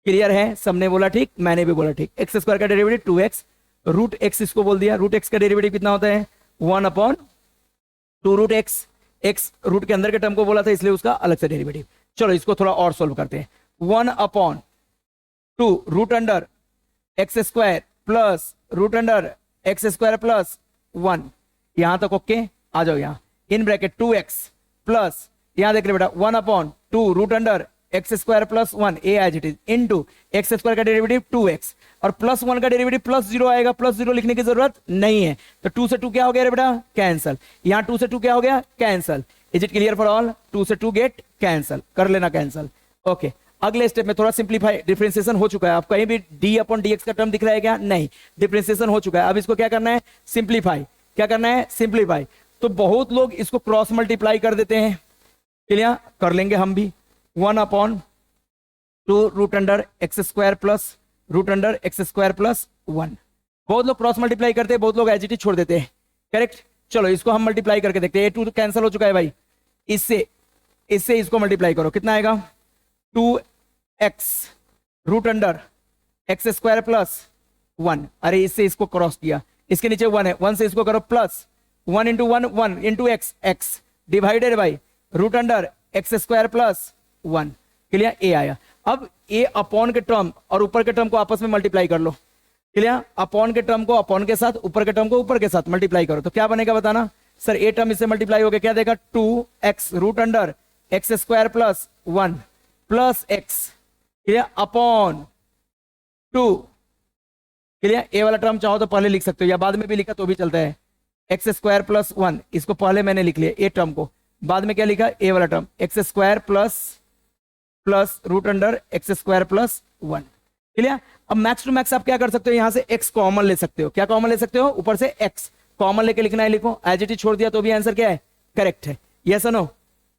क्लियर है? सबने बोला ठीक, मैंने भी बोला ठीक। एक्स स्क्वायर का डेरिवेटिव 2x, रूट एक्स इसको बोल दिया, रूट एक्स का डेरिवेटिव कितना होता है? 1 upon 2 root x, x root के अंदर के टर्म को बोला था इसलिए उसका अलग से डेरिवेटिव। चलो इसको थोड़ा और सोल्व करते हैं। 1 upon 2 root under x square plus root under x square plus 1, यहां तक ओके। आ जाओ यहां, इन ब्रैकेट 2x प्लस यहां देख रहे बेटा 1 upon 2 root under x square plus 1 A as it is into x square का डेरिवेटिव 2x और प्लस 1 का डेरिवेटिव प्लस 0 आएगा, प्लस 0 लिखने की जरूरत नहीं है, तो 2 से 2 क्या हो गया रे बेटा? कैंसल। यहां 2 से 2 क्या हो गया? Cancel. Is it clear for all? 2 से 2 गेट कैंसल, कर लेना कैंसल। ओके, अगले स्टेप में थोड़ा सिंप्लीफाई, डिफरेंशिएशन हो चुका है। आप कहीं भी डी अपॉन dx का टर्म दिख रहा है क्या? नहीं, डिफरेंशिएशन हो चुका है। अब इसको क्या करना है? सिंप्लीफाई। क्या करना है? सिंप्लीफाई। तो बहुत लोग इसको क्रॉस मल्टीप्लाई कर देते हैं, क्लियर? कर लेंगे हम भी। 1 upon 2 root under x square plus root under x square plus 1, बहुत लोग क्रॉस मल्टीप्लाई करते हैं, बहुत लोग एच छोड़ देते हैं, करेक्ट? चलो इसको हम मल्टीप्लाई करके देखते हैं। A2 कैंसिल हो चुका है भाई, इससे इसको मल्टीप्लाई करो, कितना आएगा? 2x root under x square plus 1, अरे इससे इसको क्रॉस किया, इसके नीचे 1 है, 1 से इसको करो plus 1 into 1 1 into x, x divided by root under x square plus 1। Clear? A आया। अब ए अपॉन के टर्म और ऊपर के टर्म को आपस में मल्टीप्लाई कर लो। क्लियर? अपॉन के टर्म को अपॉन के साथ, ऊपर के टर्म को ऊपर के साथ मल्टीप्लाई करो तो क्या बनेगा बताना? सर ए टर्म इससे मल्टीप्लाई हो गया, क्या देगा? 2x root under x square plus 1 plus x, clear? Upon 2। Clear? A वाला टर्म चाहो तो पहले लिख सकते हो या बाद में भी लिखा तो भी चलता है, एक्स स्क्वायर प्लस 1, इसको पहले मैंने लिख लिया ए टर्म को, बाद में क्या लिखा? ए वाला term x square plus root under x square plus 1। Clear? अब मैक्स टू मैक्स आप क्या कर सकते हो? यहां से x कॉमन ले सकते हो। क्या कॉमन ले सकते हो? ऊपर से x कॉमन लेके लिखना है, लिखो। एज इट इज छोड़ दिया तो भी आंसर क्या है? करेक्ट है। Yes no?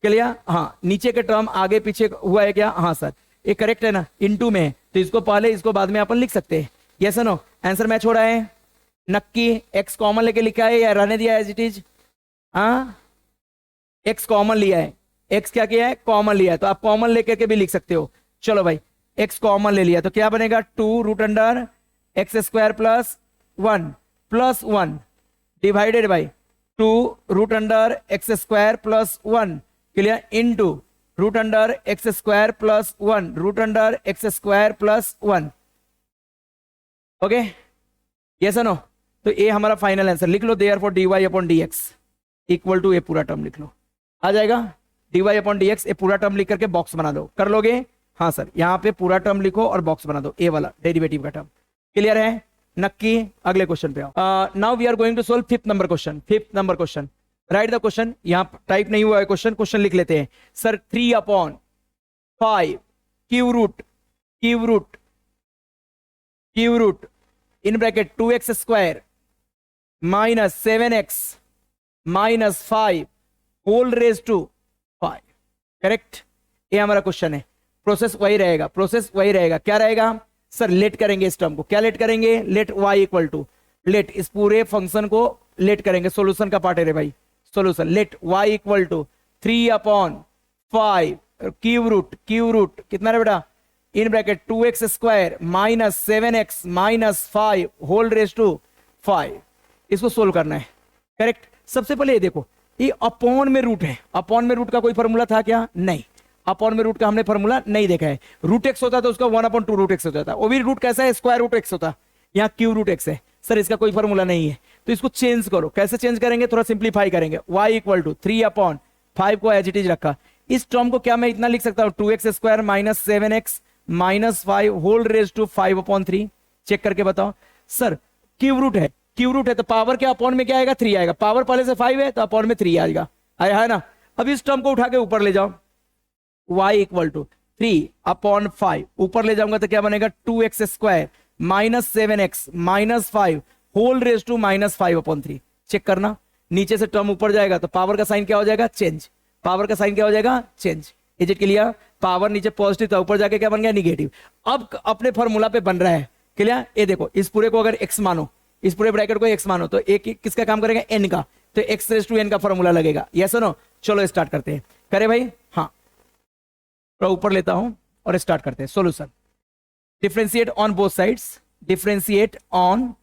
क्लियर? हाँ, नीचे के टर्म आगे पीछे हुआ है क्या? हाँ सर, ये करेक्ट है ना, इनटू में है तो इसको पहले इसको बाद में अपन लिख सकते हैं। Yes no? आंसर मैच हो रहा है? नक्की x कॉमन लेके लिखा है या रहने दिया एज इट इज? हाँ, x कॉमन लिया है, x क्या किया है? कॉमन लिया है, तो आप कॉमन लेकर के भी लिख सकते हो। चलो भाई, x कॉमन ले लिया तो क्या बनेगा? 2 root under x square plus 1 divided by 2 root under x square plus 1, clear? Into root under x square plus 1 root under x square plus 1। Okay, yes no? तो ये हमारा फाइनल आंसर लिख लो, therefore dy upon dx equal to ये पूरा term लिख लो, आ जाएगा। dy upon dx ये पूरा टर्म लिख करके बॉक्स बना दो, कर लोगे? हाँ सर, यहाँ पे पूरा टर्म लिखो और बॉक्स बना दो, ए वाला डेरिवेटिव का टर्म। क्लियर है? नक्की। अगले क्वेश्चन पे आओ। Now we are going to solve fifth number question. Fifth number question, right the question. यहाँ टाइप नहीं हुआ है क्वेश्चन लिख लेते हैं। Sir 3 upon 5 cube root in bracket 2x square minus 7x minus 5 whole raise to 5। Correct? ये हमारा question है। प्रोसेस वही रहेगा, क्या रहेगा? सर लेट करेंगे इस टर्म को, क्या लेट करेंगे? Let y equal to, let इस पूरे फंक्शन को लेट करेंगे, सॉल्यूशन का पार्ट है रे भाई, solution. Let y equal to 3 upon 5 cube root कितना रे बेटा? In bracket 2x square minus 7x minus 5 whole raise to 5। इसको सोल्व करना है। करेक्ट? सबसे पहले ये देखो, ये अपॉन में रूट है, अपॉन में रूट का कोई फॉर्मूला था क्या? नहीं, अपॉन में रूट का हमने फॉर्मूला नहीं देखा है। रूट एक्स होता तो उसका 1 अपॉन 2 रूट एक्स हो जाता, वो भी रूट कैसा है? स्क्वायर रूट एक्स होता, यहाँ क्यू रूट एक्स है। सर इसका कोई फॉर्मूला नहीं है, तो इसको चेंज करो। कैसे चेंज करेंगे? थोड़ा सिंप्लीफाई करेंगे। y इक्वल टू 3 अपॉन 5 को एज इट इज रखा। इस टर्म को क्या मैं इतना लिख सकता हूँ? 2x square minus 7x minus 5 whole raise to 5 upon 3। Check करके बताओ। सर क्यू रूट है तो पावर क्या अपॉन में क्या आएगा? 3 आएगा। पावर पहले से 5 है तो अपॉन में 3 आएगा, आया है ना? अब इस टर्म को उठा के ऊपर ले जाओ, y इक्वल टू 3/5, ऊपर ले जाऊंगा तो क्या बनेगा 2x² minus 7x minus 5 whole raise to minus 5/3। Check करना, नीचे से टर्म ऊपर जाएगा तो पावर का साइन क्या हो जाएगा, चेंज। पावर का साइन क्या हो जाएगा, change. Is it clear? Power नीचे पॉजिटिव था, ऊपर जाके क्या बन गया, निगेटिव। अब अपने फॉर्मूला पे बन रहा है, क्लियर? ये देखो, इस पूरे को अगर x मानो, इस पूरे ब्रैकेट को x मानो, तो एक किसका काम करेगा, n का, तो x⁻n का फॉर्मूला लगेगा। यस और नो? चलो स्टार्ट करते हैं। करे भाई? हाँ, तो ऊपर लेता हूं और स्टार्ट करते हैं। Solution, differentiate on both sides, differentiate on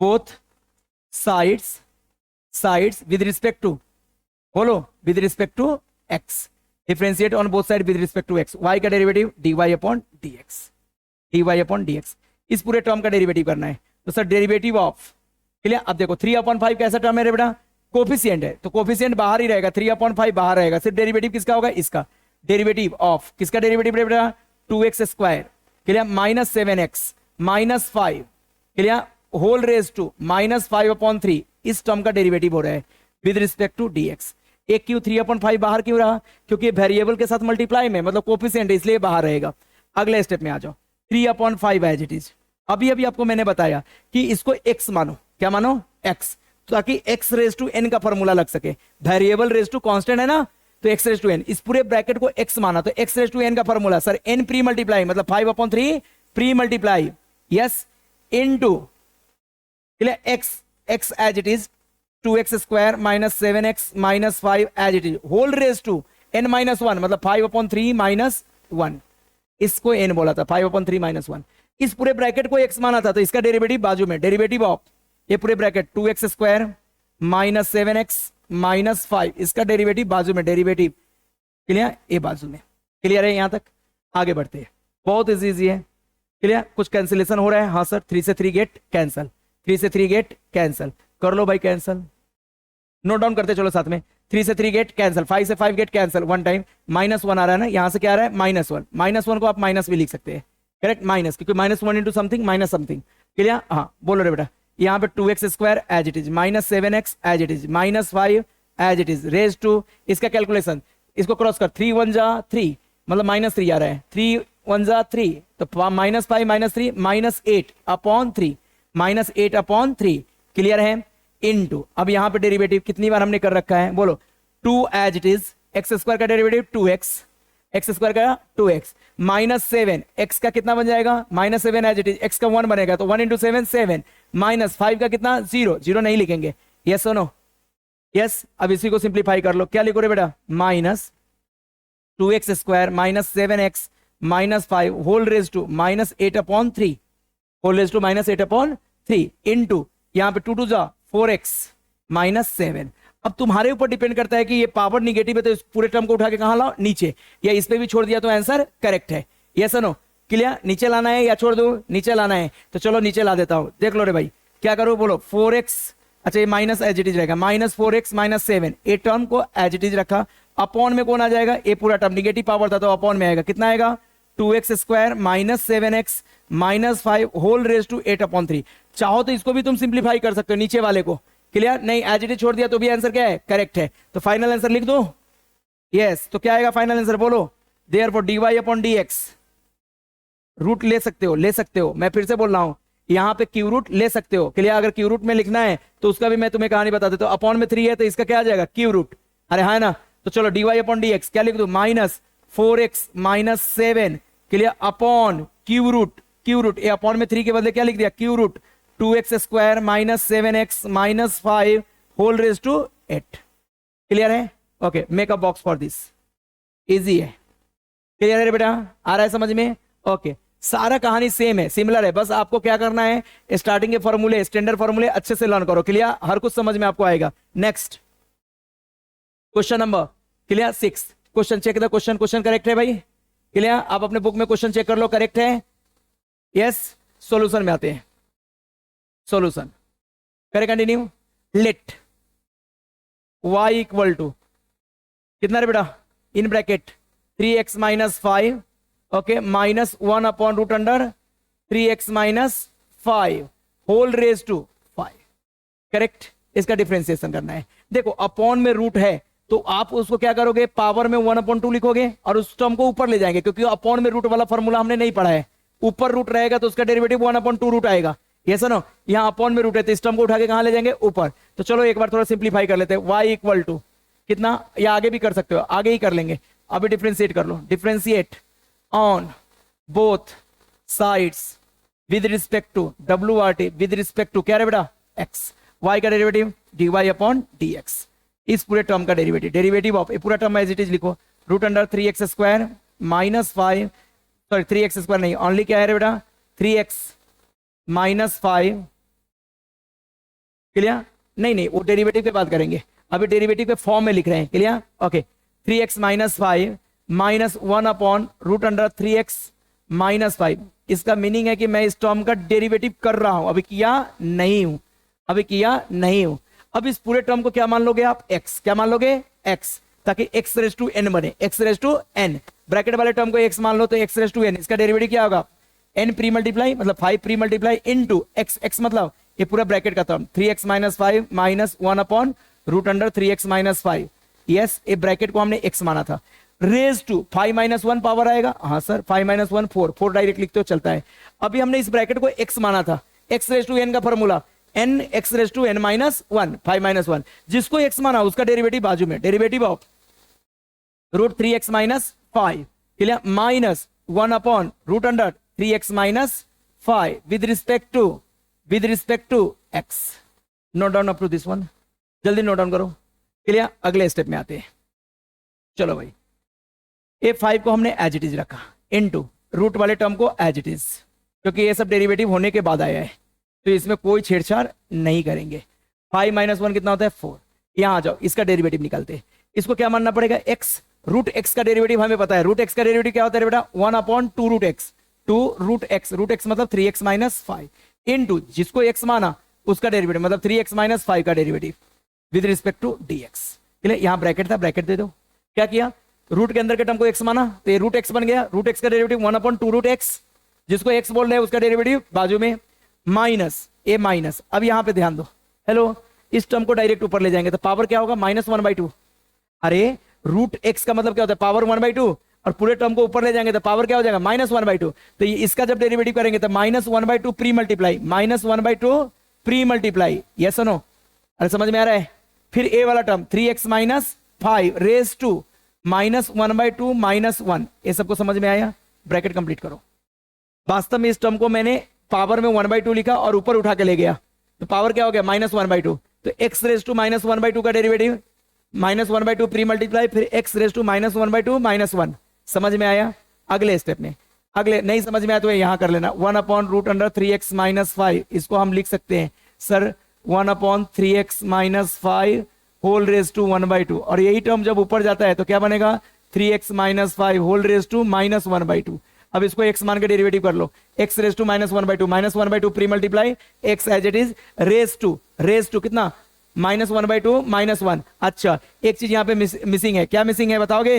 both sides with respect to, बोलो, with respect to x। Differentiate on both side with respect to x। y का डेरिवेटिव dy/dx, dy/dx। इस पूरे टर्म का डेरिवेटिव करना है, तो सर डेरिवेटिव ऑफ, क्लियर? अब देखो 3/5 कैसा टर्म है रे बेटा, कोफिशिएंट है, तो कोफिशिएंट बाहर ही रहेगा, 3/5 बाहर रहेगा। सिर्फ डेरिवेटिव किसका होगा, इसका। डेरिवेटिव ऑफ किसका डेरिवेटिव रे बेटा, 2x², clear, minus 7x minus 5, clear, whole raise to minus 5/3। इस टर्म का डेरिवेटिव हो रहा है विद रिस्पेक्ट टू dx। एक क्यों 3/5 बाहर क्यों रहा, क्योंकि वेरिएबल के साथ मल्टीप्लाई में, मतलब कोफिशिएंट है, इसलिए बाहर रहेगा। अगले स्टेप में आ जाओ, 3/5 एज इट इज। अभी आपको मैंने बताया कि इसको x मानो, क्या मानो, x, ताकि x⁻n का फॉर्मूला लग सके। वेरिएबल रेज टू कांस्टेंट है ना, तो x⁻n, इस पूरे ब्रैकेट को x माना, तो x⁻n का formula sir n pre multiply, मतलब 5/3 pre multiply, yes, into, clear, x as it is 2x² minus 7x minus 5 as it is, whole raise to n-1, मतलब 5/3 माइनस 1। इसको n बोला था, 5/3 माइनस 1। इस पूरे ब्रैकेट को x माना था, तो इसका डेरिवेटिव बाजू में, डेरिवेटिव ऑफ ये पूरे bracket 2x² minus 7x minus 5, इसका डेरिवेटिव बाजू में, डेरिवेटिव, क्लियर, ये बाजू में। क्लियर है? यहां तक आगे बढ़ते हैं, बहुत इजी है, क्लियर। कुछ कैंसिलेशन हो रहा है, हाँ सर, 3 से 3 गेट कैंसल, 3 से 3 गेट कैंसल, कर लो भाई कैंसल, नोट डाउन करते चलो साथ में। 3 से 3 गेट कैंसल, 5 से 5 गेट कैंसल, वन टाइम, -1 आ रहा है ना, यहां से क्या आ रहा है, -1, -1 को आप माइनस भी लिख सकते हैं, करेक्ट, माइनस, क्योंकि -1 into something minus something, clear. हाँ बोलो रे बेटा, यहाँ पे 2x² as it is, minus 7x as it is, minus 5 as it is, raise to, इसका कैलकुलेशन, इसको क्रॉस कर, 3 1 जा 3, मतलब -3 आ रहा है, 3 1 जा 3, तो -5 -3 -8/3, -8/3, क्लियर है, इनटू, अब यहां पे डेरिवेटिव कितनी बार हमने कर रखा है, बोलो, 2 एज इट इज, x² का डेरिवेटिव 2x, x² का 2x, -7 x का कितना बन जाएगा, -7 एज इट इज, x का 1 बनेगा, तो 1 इंटू 7 7, -5 का कितना, 0, 0 नहीं लिखेंगे, यस और नो, यस। अब इसी को सिंप्लीफाई कर लो, क्या लिखो रे बेटा, -2x² minus 7x minus 5 whole raise to -8/3, whole raise to -8/3, into, यहां पे 2 2 जा 4x माइनस 7। अब तुम्हारे ऊपर डिपेंड करता है कि ये पावर निगेटिव है तो इस पूरे टर्म को उठा के कहां लाओ, नीचे, या इस पे भी छोड़ दिया तो आंसर करेक्ट है, यस नो, क्लियर। नीचे लाना है या छोड़ दो, नीचे लाना है, तो चलो नीचे ला देता हूं, देख लो रे भाई, क्या करो, बोलो 4x, अच्छा ये माइनस एज इट इज रहेगा, -4x माइनस 7, ये टर्म को एज इट इज रखा, अपॉन में कौन आ जाएगा, ये पूरा टर्म, निगेटिव पावर था तो अपॉन में आएगा, कितना आएगा, 2x² minus 7x minus 5 whole raise to 8/3। चाहो तो इसको भी तुम सिंप्लीफाई कर सकते हो, नीचे वाले को, क्लियर, नहीं एज इट इज छोड़ दिया तो भी आंसर क्या है, करेक्ट है। तो फाइनल आंसर लिख दो, यस, तो क्या आएगा फाइनल आंसर, बोलो, देयरफॉर dy/dx, रूट ले सकते हो, ले सकते हो, मैं फिर से बोल रहा हूं, यहां पे क्यू रूट ले सकते हो, क्लियर। अगर क्यू रूट में लिखना है तो उसका भी मैं तुम्हें कहानी बता देता हूं, अपॉन में 3 है तो इसका क्या आ जाएगा, क्यू रूट, अरे हाँ ना, तो चलो dy/dx क्या लिख दो, -4x minus 7, clear, upon cube root, cube root, ये अपॉन में 3 के बदले क्या लिख दिया, cube root 2x² minus 7x minus 5 whole raise to 8, clear है, okay, make a box for this, easy है, क्लियर है बेटा, आ रहा है समझ में, ओके। सारा कहानी सेम है, सिमिलर है, बस आपको क्या करना है, स्टार्टिंग के फॉर्मूले, स्टैंडर्ड फॉर्मूले अच्छे से लर्न करो, क्लियर, हर कुछ समझ में आपको आएगा। Next question number, clear 6, question check the question, question correct है भाई, क्लियर, आप अपने बुक में क्वेश्चन चेक कर लो, करेक्ट है, यस। सॉल्यूशन में आते हैं, सॉल्यूशन करें, continue, let y equal to कितना रे बेटा, in bracket 3x minus 5, okay, -1/√3x minus 5 whole raise to 5, correct. इसका डिफरेंशिएशन करना है, देखो अपॉन में रूट है तो आप उसको क्या करोगे, पावर में 1/2 लिखोगे और उस टर्म को ऊपर ले जाएंगे, क्योंकि अपॉन में रूट वाला फॉर्मूला हमने नहीं पढ़ा है। ऊपर रूट रहेगा तो उसका डेरिवेटिव 1/2 रूट आएगा। ये सुनो, यहाँ अपॉन में रूट है तो इस टर्म को उठा के कहां ले जाएंगे, ऊपर। तो चलो एक बार थोड़ा सिंप्लीफाई कर लेते हैं। y इक्वल टू कितना, या आगे भी कर सकते हो, आगे ही कर लेंगे। अभी डिफ्रेंशिएट कर लो, differentiate on both sides with respect to WRT, with respect to क्या है बेटा, x। y का डेरिवेटिव dy अपॉन dx, इस पूरे टर्म का डेरिवेटिव, डेरिवेटिव ऑफ ये पूरा टर्म एज इट इज लिखो, root under 3x square minus 5, sorry 3x square नहीं, ओनली क्या है बेटा 3x माइनस 5। क्लियर, नहीं वो डेरिवेटिव के बात करेंगे, अभी डेरिवेटिव के फॉर्म में लिख रहे हैं। Clear, okay. 3x minus 5 minus 1 upon root under 3x minus 5। इसका मीनिंग है कि मैं इस टर्म का डेरिवेटिव कर रहा हूं, अभी किया नहीं हूं, अभी किया नहीं हूं। अब इस पूरे टर्म को क्या मान लोगे आप, x। क्या मान लोगे, x, ताकि x रेज टू n बने, x raise to n। Bracket वाले टर्म को x मान लो तो x रेज टू n, इसका डेरिवेटिव क्या होगा, n प्री मल्टीप्लाई मतलब 5 pre multiply into x, x मतलब ये पूरा ब्रैकेट का term 3x minus 5 minus 1 upon root under 3x minus 5। Yes, ये ब्रैकेट को हमने x माना था। रेज टू 5 माइनस 1 पावर आएगा, हाँ सर 5 माइनस 1 4 डायरेक्ट लिखते हो चलता है। अभी हमने इस ब्रैकेट को x माना था, x रेज टू n का formula n x raise to n minus 1, 5 minus 1, जिसको x माना उसका डेरिवेटिव बाजू में, derivative of root 3x minus 5, clear, minus 1 upon root under 3x minus 5 with respect to x। Note down up to this one, जल्दी note down करो। Clear, अगले step में आते हैं। चलो भाई, ए 5 को हमने एज इट इज रखा इनटू रूट वाले टर्म को एज इट इज, क्योंकि ये सब डेरिवेटिव होने के बाद आया है तो इसमें कोई छेड़छाड़ नहीं करेंगे। 5 माइनस 1 कितना होता है 4। यहां आ जाओ, इसका डेरिवेटिव निकालते हैं। इसको क्या मानना पड़ेगा, x। रूट x का डेरिवेटिव हमें पता है, रूट x का डेरिवेटिव क्या होता है बेटा 1 upon 2 root x, 2 root x, root x मतलब 3x माइनस 5 इनटू जिसको x माना उसका डेरिवेटिव मतलब 3x माइनस 5 का derivative with respect to dx। यहां ब्रैकेट था, ब्रैकेट दे दो। क्या किया, रूट के अंदर के टर्म को x माना तो ये रूट x बन गया, रूट x का डेरिवेटिव 1 अपॉन 2 रूट x, जिसको x बोल रहे हैं उसका डेरिवेटिव बाजू में माइनस ए माइनस। अब यहां पे ध्यान दो, हेलो, इस टर्म को डायरेक्ट ऊपर ले जाएंगे तो पावर क्या होगा माइनस 1/2। अरे रूट x का मतलब क्या होता है पावर 1/2, और पूरे टर्म को ऊपर ले जाएंगे तो पावर क्या हो जाएगा माइनस 1/2। तो ये इसका जब डेरिवेटिव करेंगे तो minus 1/2 pre multiply, minus 1/2 pre multiply. Yes no, अरे समझ में आ रहा है। फिर ए वाला term 3x minus 5 raise to minus 1/2 minus 1, ये सबको समझ में आया। ब्रैकेट कंप्लीट करो। वास्तव में इस टर्म को मैंने पावर में 1/2 लिखा और ऊपर उठा के ले गया तो पावर क्या हो गया माइनस 1/2। तो x रेज टू माइनस 1/2 का डेरिवेटिव माइनस 1/2 प्री मल्टीप्लाई, फिर x raise to minus 1/2 minus 1। समझ में आया। अगले स्टेप में, अगले नहीं समझ में आया तो यहां कर लेना 1 upon root under 3x minus 5। इसको हम लिख सकते हैं sir 1 upon 3x minus 5 whole raise to 1/2, और यही टर्म जब ऊपर जाता है तो क्या बनेगा 3x minus 5 whole raise to minus 1/2। अब इसको x मान के डेरिवेटिव कर लो, x raise to minus 1/2 pre multiply x as it is raise to कितना माइनस 1/2 माइनस 1। अच्छा, एक चीज यहाँ पे मिसिंग है, क्या मिसिंग है बताओगे,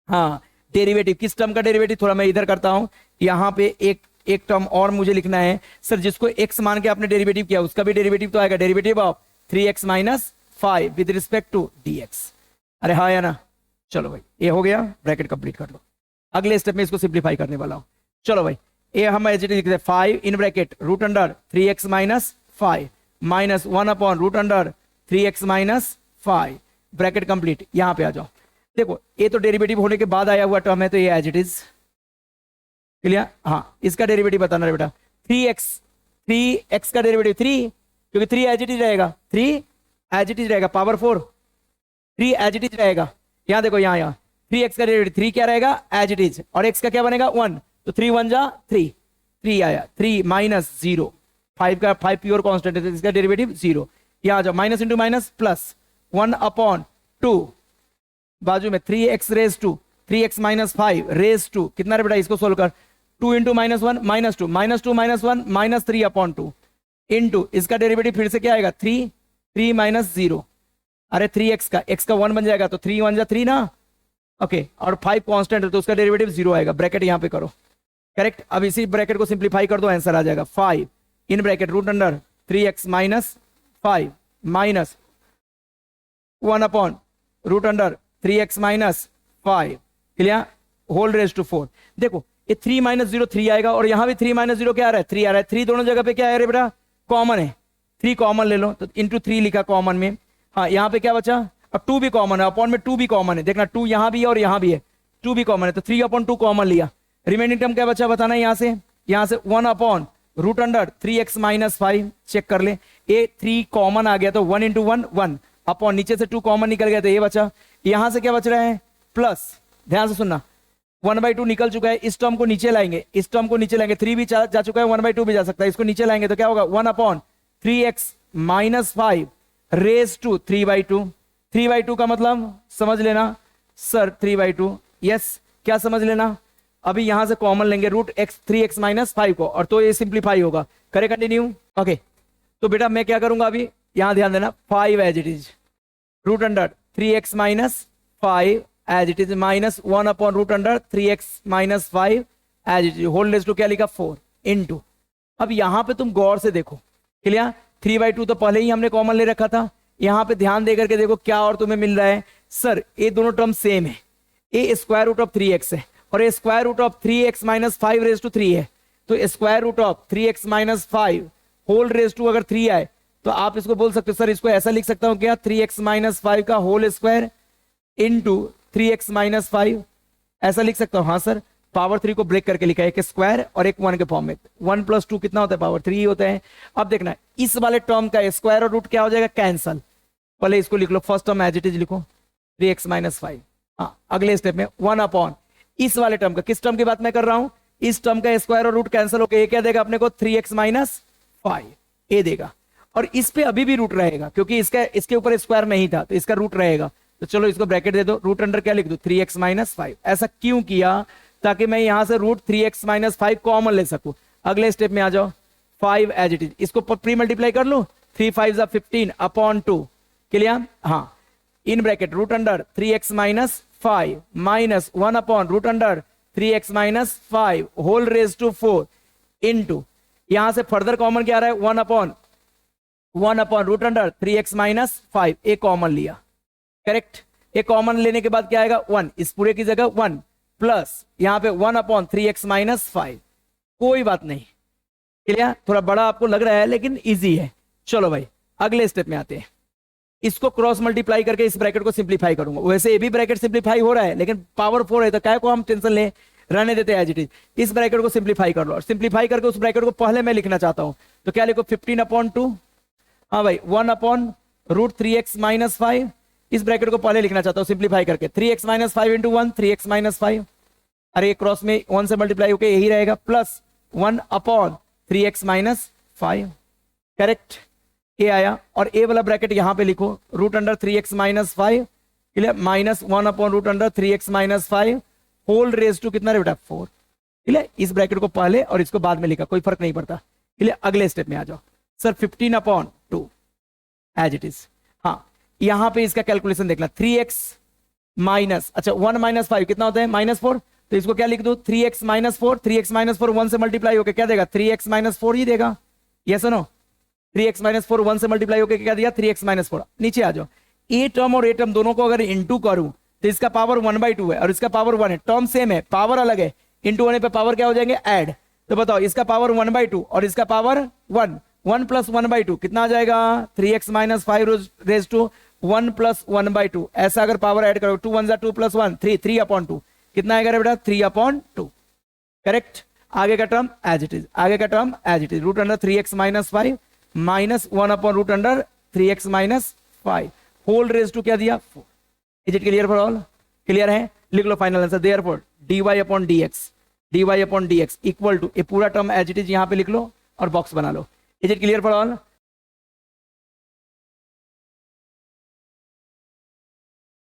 हाँ डेरिवेटिव। किस टर्म का डेरिवेटिव, थोड़ा मैं इधर करता हूं, यहाँ पे एक टर्म और मुझे लिखना है सर, जिसको x मान के आपने डेरिवेटिव किया उसका भी डेरिवेटिव तो आएगा, derivative of 3x minus 5 with respect to dx। अरे हाँ या ना, चलो भाई ये हो गया, ब्रैकेट कंप्लीट कर लो। अगले स्टेप में इसको सिंप्लीफाई करने वाला हूं। चलो भाई, ये हम एज इट इज लिखते हैं 5 in bracket root under 3x minus 5 minus 1 upon root under 3x minus 5, bracket complete. यहां पे आ जाओ, देखो ये तो डेरिवेटिव होने के बाद आया हुआ टर्म है तो ये एज इट इज क्लियर। हाँ, इसका डेरिवेटिव बताना है बेटा 3x का डेरिवेटिव 3, क्योंकि 3 एज इट इज रहेगा, 3 एज इट इज रहेगा, पावर 4 3 एज इट इज रहेगा। यहां देखो, यहाँ 3x का डेरिवेटिव 3 क्या रहेगा एज इट इज, और x का क्या बनेगा 1, तो 3 1 जा 3 आया, 3 माइनस 0, 5 प्योर कांस्टेंट है तो इसका डेरिवेटिव 0। यहां आ जाओ, minus into minus plus 1 upon 2 बाजू में 3x raise to 3x minus 5 raise to कितना रे बेटा, इसको सोल्व कर 2 into minus 1 minus 2 minus 2 minus 1 minus 3 upon 2 into इसका डेरिवेटिव फिर से क्या आएगा 3 माइनस 0। अरे 3x का x का 1 बन जाएगा तो 3 1 जा 3 ना, ओके, और 5 कांस्टेंट है तो उसका डेरिवेटिव 0 आएगा। ब्रैकेट यहां पे करो, करेक्ट। अब इसी ब्रैकेट को सिंप्लीफाई कर दो, आंसर आ जाएगा 5 in bracket root under 3x minus 5 minus 1 upon root under 3x minus 5 clear whole raise to 4। देखो ये 3 माइनस 0 3 आएगा और यहाँ भी 3 माइनस 0 क्या आ रहा है 3 आ रहा है। 3 दोनों जगह पे क्या आ रहा है बेटा कॉमन है, 3 कॉमन ले लो तो इंटू 3 लिखा कॉमन में। हाँ यहाँ पे क्या बचा अब 2 भी कॉमन है, अपॉन में 2 भी कॉमन है, देखना 2 यहाँ भी है और यहाँ भी है, 2 भी कॉमन है तो 3/2 कॉमन लिया। रिमेनिंग टर्म क्या बचा बताना है यहाँ से 1 upon root under 3x minus 5 check कर ले, ये 3 कॉमन आ गया तो 1 इंटू 1 1 अपॉन नीचे से 2 कॉमन निकल गया तो ये बचा। यहाँ से क्या बच रहा है प्लस, ध्यान से सुनना 1/2 निकल चुका है, इस टर्म को नीचे लाएंगे, इस टर्म को नीचे लाएंगे, 3 भी जा चुका है 1/2 भी जा सकता है, इसको नीचे लाएंगे तो क्या होगा 1 upon 3x minus 5 raise to 3/2। 3/2 का मतलब समझ लेना सर 3/2 यस क्या समझ लेना, अभी यहां से कॉमन लेंगे रूट एक्स 3x माइनस 5 को और तो ये सिंप्लीफाई होगा। करे कंटिन्यू ओके। तो बेटा मैं क्या करूंगा अभी यहां ध्यान देना 5 as it is root under 3x minus 5 as it is minus 1 upon root under 3x minus 5 as it is whole raise to क्या लिखा 4 इनटू। अब यहां पे तुम गौर से देखो क्लियर 3/2 तो पहले ही हमने कॉमन ले रखा था, यहां पे ध्यान देकर के देखो क्या और तुम्हें मिल रहा है सर ये दोनों टर्म सेम है, ये स्क्वायर रूट ऑफ 3x है और ये square root of 3x minus 5 raise to 3 है, तो square root of 3x minus 5 whole raise to अगर 3 आए तो आप इसको बोल सकते हो सर इसको ऐसा लिख सकता हूं क्या 3x माइनस 5 का whole square into 3x minus 5 ऐसा लिख सकता हूं। हाँ सर पावर 3 को ब्रेक करके लिखा है, एक स्क्वायर और एक 1 के फॉर्म में, 1 प्लस 2 कितना होता है पावर 3 होता है। अब देखना इस वाले टर्म का स्क्वायर और रूट क्या हो जाएगा कैंसल, पहले इसको लिख लो first term as it is लिखो 3x माइनस 5। हाँ अगले स्टेप में 1 अपॉन इस वाले टर्म का, किस टर्म की बात मैं कर रहा हूं इस टर्म का स्क्वायर और रूट कैंसिल होकर ये क्या देगा अपने को 3x माइनस 5 ये देगा और इस पे अभी भी रूट रहेगा क्योंकि इसके ऊपर स्क्वायर नहीं था तो इसका रूट रहेगा, तो चलो इसको ब्रैकेट दे दो रूट अंडर क्या लिख दो 3x माइनस 5। ऐसा क्यों किया ताकि मैं यहां से रूट 3x माइनस 5 कॉमन ले सकूं। अगले स्टेप में आ जाओ 5 एज इट इज, इसको प्री मल्टीप्लाई कर लो 3 5 15 अपॉन 2 क्लियर। हाँ in bracket root under 3x minus 5 minus 1 upon root under 3x minus 5 whole raise to 4 into यहां से फर्दर कॉमन क्या आ रहा है 1 upon root under 3x minus 5 एक कॉमन लिया करेक्ट, एक कॉमन लेने के बाद क्या आएगा 1 इस पूरे की जगह 1 प्लस यहां पे 1 अपॉन 3x माइनस 5 कोई बात नहीं क्लियर, थोड़ा बड़ा आपको लग रहा है लेकिन इजी है। चलो भाई अगले स्टेप में आते हैं, इसको क्रॉस मल्टीप्लाई करके इस ब्रैकेट को सिंप्लीफाई करूंगा, वैसे ये भी ब्रैकेट सिंप्लीफाई हो रहा है लेकिन पावर 4 है तो क्या को हम टेंशन ले रहने देते हैं एज इट इज। इस ब्रैकेट को सिंप्लीफाई कर लो और सिंप्लीफाई करके उस ब्रैकेट को पहले मैं लिखना चाहता हूं तो क्या लिखो 15/2 हाँ भाई 1 अपॉन रूट 3x माइनस 5 इस ब्रैकेट को पहले लिखना चाहता हूं सिंप्लीफाई करके 3x minus 5 into 1 3x minus 5 अरे क्रॉस में 1 से मल्टीप्लाई होकर यही रहेगा plus 1 upon 3x minus 5 correct A आया और ए वाला ब्रैकेट यहां पे लिखो root under 3x minus 5 clear minus 1 upon root under 3x minus 5 whole raise to कितना बेटा 4 क्लियर। इस ब्रैकेट को पहले और इसको बाद में लिखा कोई फर्क नहीं पड़ता क्लियर। अगले स्टेप में आ जाओ सर 15/2 एज इट इज। हाँ यहां पे इसका कैलकुलेशन देखना 3x माइनस अच्छा 1 माइनस 5 कितना होता है -4 तो इसको क्या लिख दो 3x माइनस 4 3x माइनस 4 1 से मल्टीप्लाई होकर क्या देगा 3x माइनस 4 ही देगा यस नो 3x माइनस 4 1 से मल्टीप्लाई होकर क्या दिया 3x माइनस 4। नीचे आ जाओ ए टर्म और ए टर्म दोनों को अगर इंटू करूं तो इसका पावर 1/2 है और इसका पावर 1 है, टर्म सेम है पावर अलग है, इंटू होने पे पावर क्या हो जाएंगे ऐड, तो बताओ इसका पावर 1/2 और इसका पावर 1 1 प्लस 1/2 कितना आ जाएगा 3x minus 5 raise to 1 plus 1/2 ऐसा अगर पावर ऐड करो 2 1 2 प्लस 1 3/2 कितना आएगा बेटा 3/2 करेक्ट। आगे का टर्म एज इट इज, आगे का term as it is root under 3x minus 5 minus 1 upon root under 3x minus 5 whole raise to क्या दिया 4। Is it clear for all, clear है लिख लो final answer therefore dy upon dx equal to ये पूरा term as it is यहां पे लिख लो और बॉक्स बना लो। Is it clear for all.